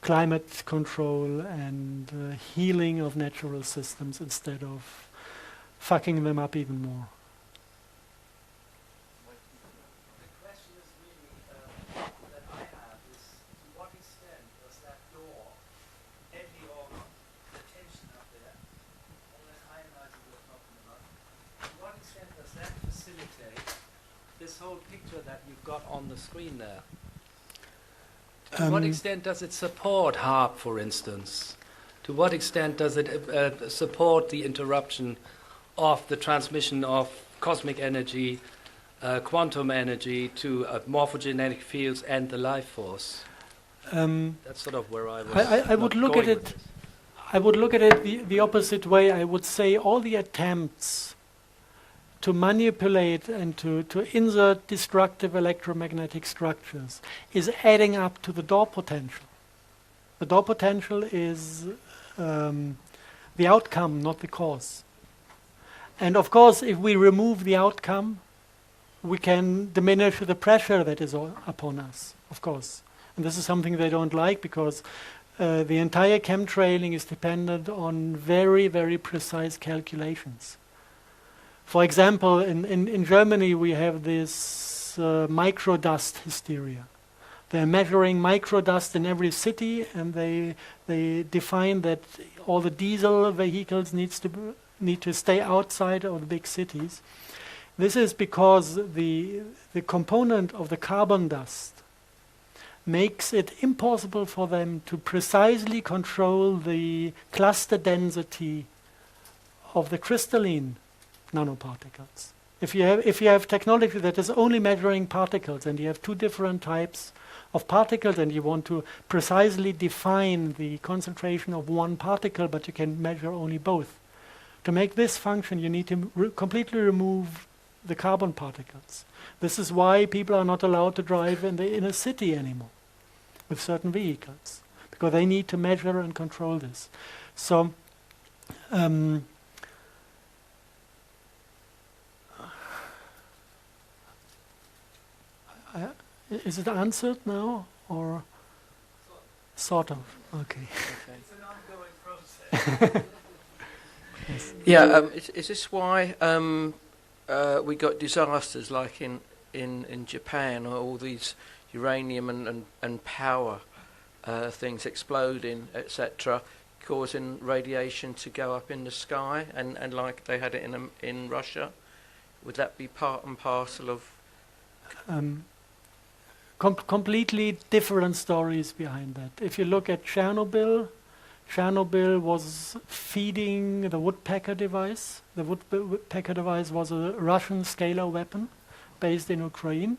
climate control and healing of natural systems instead of fucking them up even more. The question is really that I have is, to what extent does that door empty all the tension up there, all that ionizing we're talking about, to what extent does that facilitate this whole picture that you've got on the screen there? To what extent does it support HARP, for instance? To what extent does it support the interruption of the transmission of cosmic energy, quantum energy to morphogenetic fields and the life force? That's sort of where I was. I would look at it. I would look at it the opposite way. I would say all the attempts to manipulate and to insert destructive electromagnetic structures is adding up to the door potential. The door potential is the outcome, not the cause. And of course, if we remove the outcome, we can diminish the pressure that is upon us, of course. And this is something they don't like because the entire chemtrailing is dependent on very, very precise calculations. For example, in Germany, we have this microdust hysteria. They're measuring microdust in every city, and they define that all the diesel vehicles need to stay outside of the big cities. This is because the component of the carbon dust makes it impossible for them to precisely control the cluster density of the crystalline nanoparticles. If you have technology that is only measuring particles and you have two different types of particles and you want to precisely define the concentration of one particle but you can measure only both, to make this function you need to completely remove the carbon particles. This is why people are not allowed to drive in the inner city anymore with certain vehicles, because they need to measure and control this. So is it answered now, or sort of? Okay. It's an ongoing process. Yes. Yeah, is this why we got disasters like in Japan, or all these uranium and power things exploding, etc., causing radiation to go up in the sky, and like they had it in Russia? Would that be part and parcel of... Completely different stories behind that. If you look at Chernobyl was feeding the woodpecker device. The woodpecker device was a Russian scalar weapon based in Ukraine,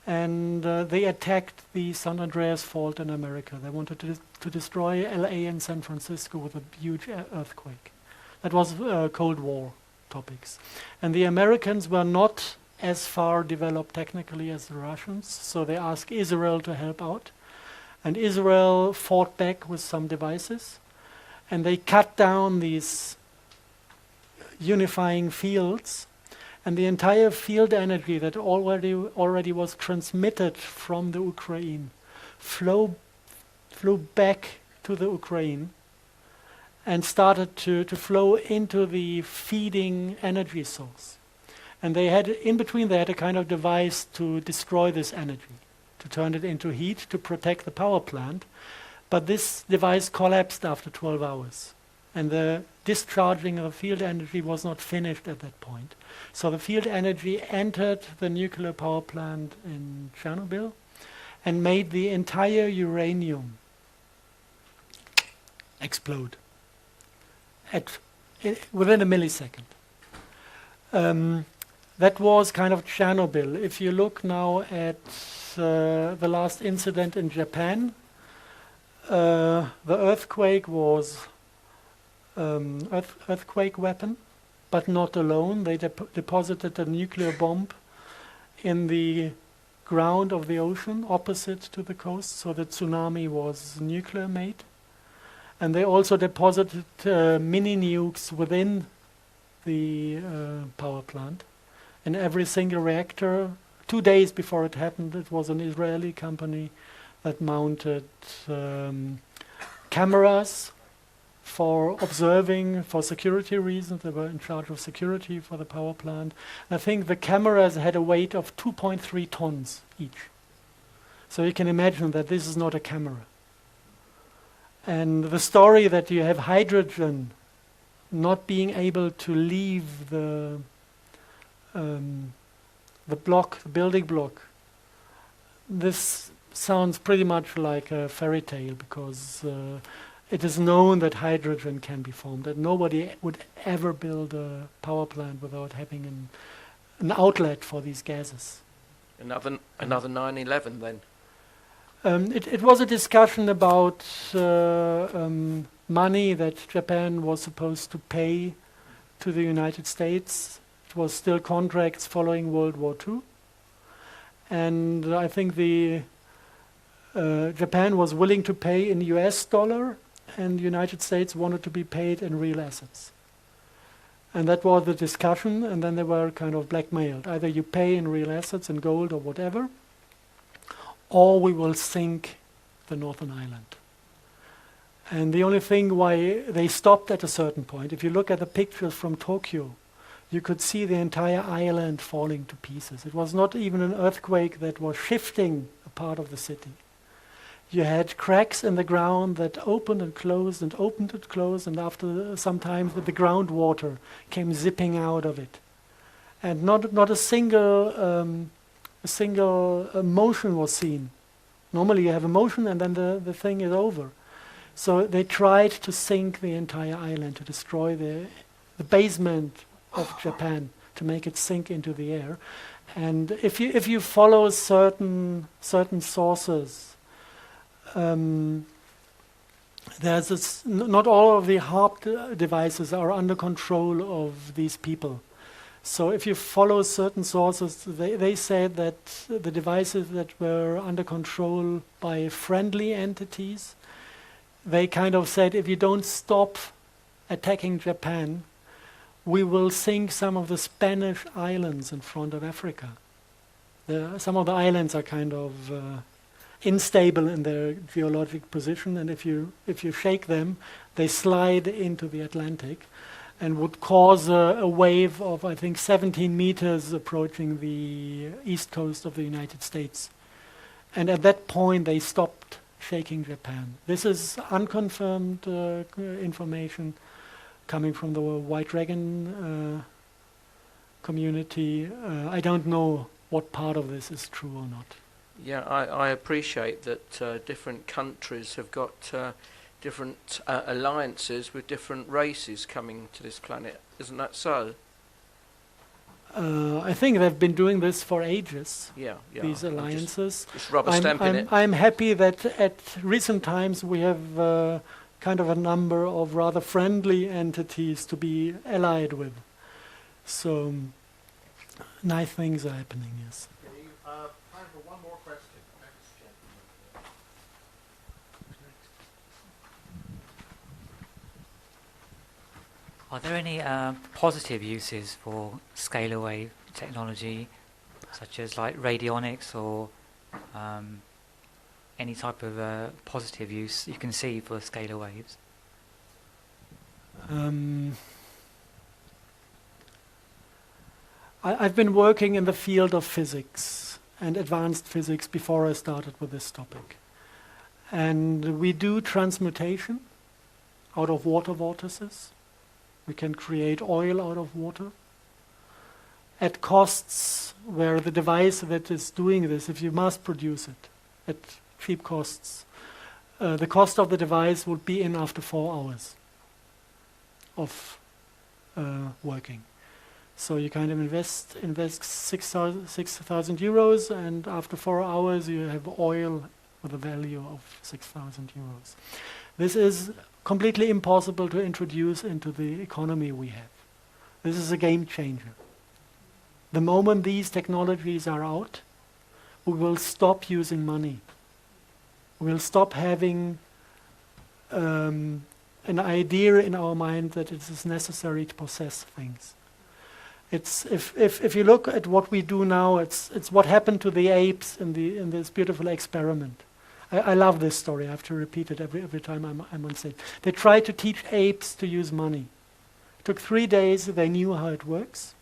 and they attacked the San Andreas Fault in America. They wanted to destroy LA and San Francisco with a huge earthquake. That was Cold War. topics. And the Americans were not as far developed technically as the Russians, so they asked Israel to help out. And Israel fought back with some devices, and they cut down these unifying fields, and the entire field energy that already was transmitted from the Ukraine flew back to the Ukraine and started to flow into the feeding energy source. And they had, in between, they had a kind of device to destroy this energy, to turn it into heat, to protect the power plant. But this device collapsed after 12 hours. And the discharging of field energy was not finished at that point. So the field energy entered the nuclear power plant in Chernobyl and made the entire uranium explode within a millisecond. That was kind of Chernobyl. If you look now at the last incident in Japan, the earthquake was earthquake weapon, but not alone. They deposited a nuclear bomb in the ground of the ocean opposite to the coast, so the tsunami was nuclear made. And they also deposited mini nukes within the power plant. In every single reactor, 2 days before it happened, it was an Israeli company that mounted cameras for observing, for security reasons. They were in charge of security for the power plant. And I think the cameras had a weight of 2.3 tons each. So you can imagine that this is not a camera. And the story that you have hydrogen not being able to leave the building block, this sounds pretty much like a fairy tale, because it is known that hydrogen can be formed, that nobody would ever build a power plant without having an outlet for these gases. Another 9/11 then. It was a discussion about money that Japan was supposed to pay to the United States. It was still contracts following World War II. And I think Japan was willing to pay in US dollar, and the United States wanted to be paid in real assets. And that was the discussion, and then they were kind of blackmailed. Either you pay in real assets, in gold or whatever, or we will sink the Northern Island. And the only thing why they stopped at a certain point, if you look at the pictures from Tokyo, you could see the entire island falling to pieces. It was not even an earthquake that was shifting a part of the city. You had cracks in the ground that opened and closed and opened and closed, and after some time the groundwater came zipping out of it. And not a single motion was seen. Normally you have a motion and then the thing is over. So they tried to sink the entire island, to destroy the basement of Japan, to make it sink into the air. And if you follow certain sources, there's this, not all of the HARP devices are under control of these people. So if you follow certain sources, they said that the devices that were under control by friendly entities, they kind of said, if you don't stop attacking Japan, we will sink some of the Spanish islands in front of Africa. Some of the islands are kind of unstable in their geologic position, and if you shake them, they slide into the Atlantic and would cause a wave of, I think, 17 meters approaching the east coast of the United States. And at that point, they stopped shaking Japan. This is unconfirmed information coming from the White Dragon community. I don't know what part of this is true or not. Yeah, I appreciate that different countries have got different alliances with different races coming to this planet. Isn't that so? I think they've been doing this for ages, Yeah. these alliances. Just rubber stamping it. I'm happy that at recent times we have kind of a number of rather friendly entities to be allied with. So nice things are happening, yes. Okay, time for one more question. Next gentleman. Are there any positive uses for scalar wave technology, such as like radionics or any type of positive use you can see for scalar waves? I've been working in the field of physics and advanced physics before I started with this topic. And we do transmutation out of water vortices. We can create oil out of water at costs where the device that is doing this, if you mass produce it at cheap costs, the cost of the device would be in after 4 hours of working. So you kind of invest 6,000 euros, and after 4 hours you have oil with a value of 6,000 euros. This is completely impossible to introduce into the economy we have. This is a game changer. The moment these technologies are out, we will stop using money. We will stop having an idea in our mind that it is necessary to possess things. It's if you look at what we do now, it's what happened to the apes in this beautiful experiment. I love this story. I have to repeat it every time I'm on stage. They tried to teach apes to use money. It took 3 days. They knew how it works.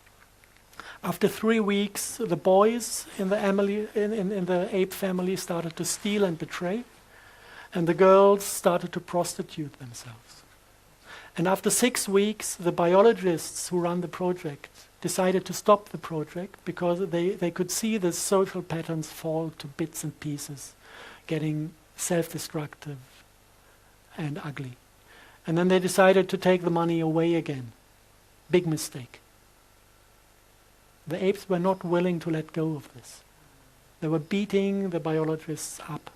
After 3 weeks, the boys in the ape family started to steal and betray, and the girls started to prostitute themselves. And after 6 weeks, the biologists who run the project decided to stop the project because they could see the social patterns fall to bits and pieces, getting self-destructive and ugly. And then they decided to take the money away again. Big mistake. The apes were not willing to let go of this. They were beating the biologists up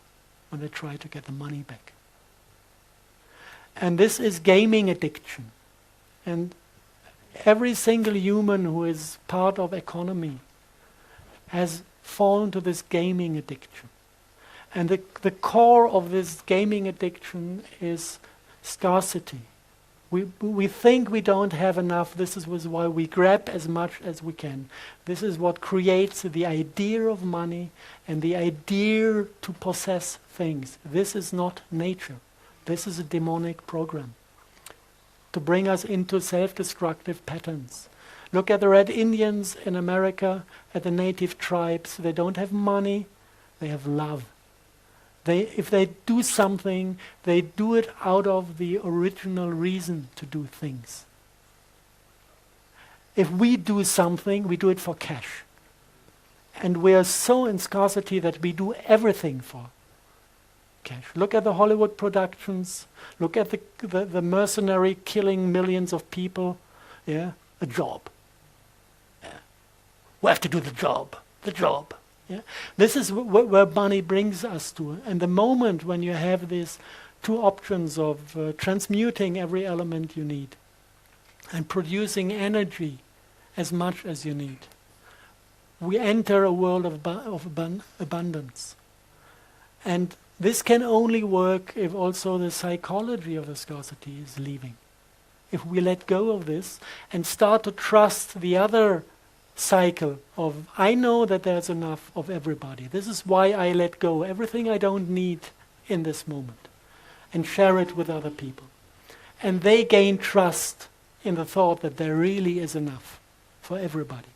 when they tried to get the money back. And this is gaming addiction. And every single human who is part of economy has fallen to this gaming addiction. And the core of this gaming addiction is scarcity. We think we don't have enough. This is why we grab as much as we can. This is what creates the idea of money and the idea to possess things. This is not nature. This is a demonic program to bring us into self-destructive patterns. Look at the Red Indians in America, at the native tribes. They don't have money, they have love. If they do something, they do it out of the original reason to do things. If we do something, we do it for cash. And we are so in scarcity that we do everything for cash. Look at the Hollywood productions. Look at the mercenary killing millions of people. Yeah, a job. Yeah. We have to do the job. The job. Yeah. This is where money brings us to. And the moment when you have these two options of transmuting every element you need and producing energy as much as you need, we enter a world of abundance. And this can only work if also the psychology of the scarcity is leaving. If we let go of this and start to trust the other cycle of, I know that there's enough of everybody. This is why I let go everything I don't need in this moment and share it with other people. And they gain trust in the thought that there really is enough for everybody.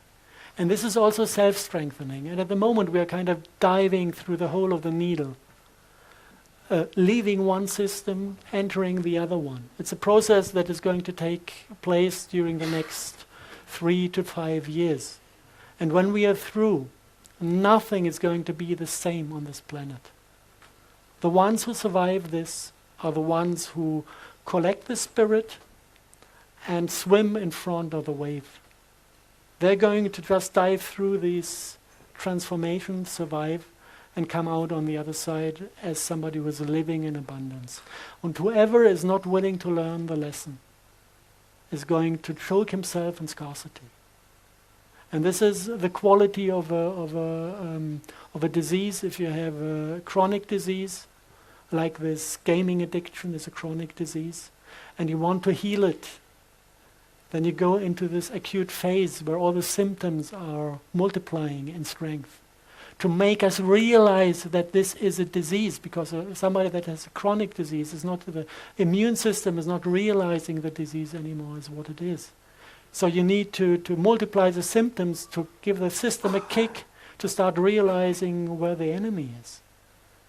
And this is also self-strengthening. And at the moment we are kind of diving through the hole of the needle, leaving one system, entering the other one. It's a process that is going to take place during the next 3 to 5 years. And when we are through, nothing is going to be the same on this planet. The ones who survive this are the ones who collect the spirit and swim in front of the wave. They're going to just dive through these transformations, survive, and come out on the other side as somebody who is living in abundance. And whoever is not willing to learn the lesson is going to choke himself in scarcity. And this is the quality of a disease. If you have a chronic disease, like this gaming addiction is a chronic disease, and you want to heal it, then you go into this acute phase where all the symptoms are multiplying in strength to make us realize that this is a disease, because somebody that has a chronic disease is not, the immune system is not realizing the disease anymore as what it is. So you need to multiply the symptoms to give the system a kick to start realizing where the enemy is.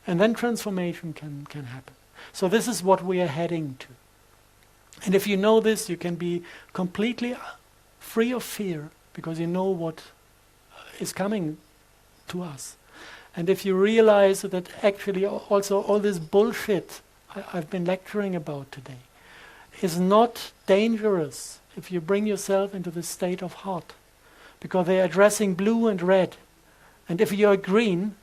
And then transformation can happen. So this is what we are heading to. And if you know this, you can be completely free of fear, because you know what is coming to us. And if you realize that actually also all this bullshit I've been lecturing about today is not dangerous if you bring yourself into the state of heart, because they're addressing blue and red. And if you're green,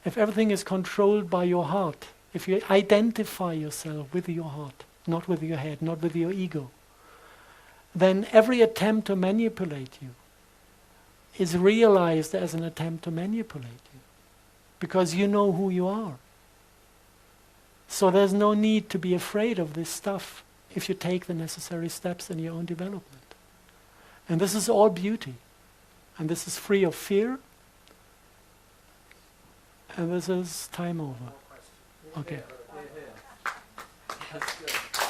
if everything is controlled by your heart, if you identify yourself with your heart, not with your head, not with your ego, then every attempt to manipulate you is realized as an attempt to manipulate you, because you know who you are. So there's no need to be afraid of this stuff if you take the necessary steps in your own development. And this is all beauty. And this is free of fear. And this is time over. Okay. That's good.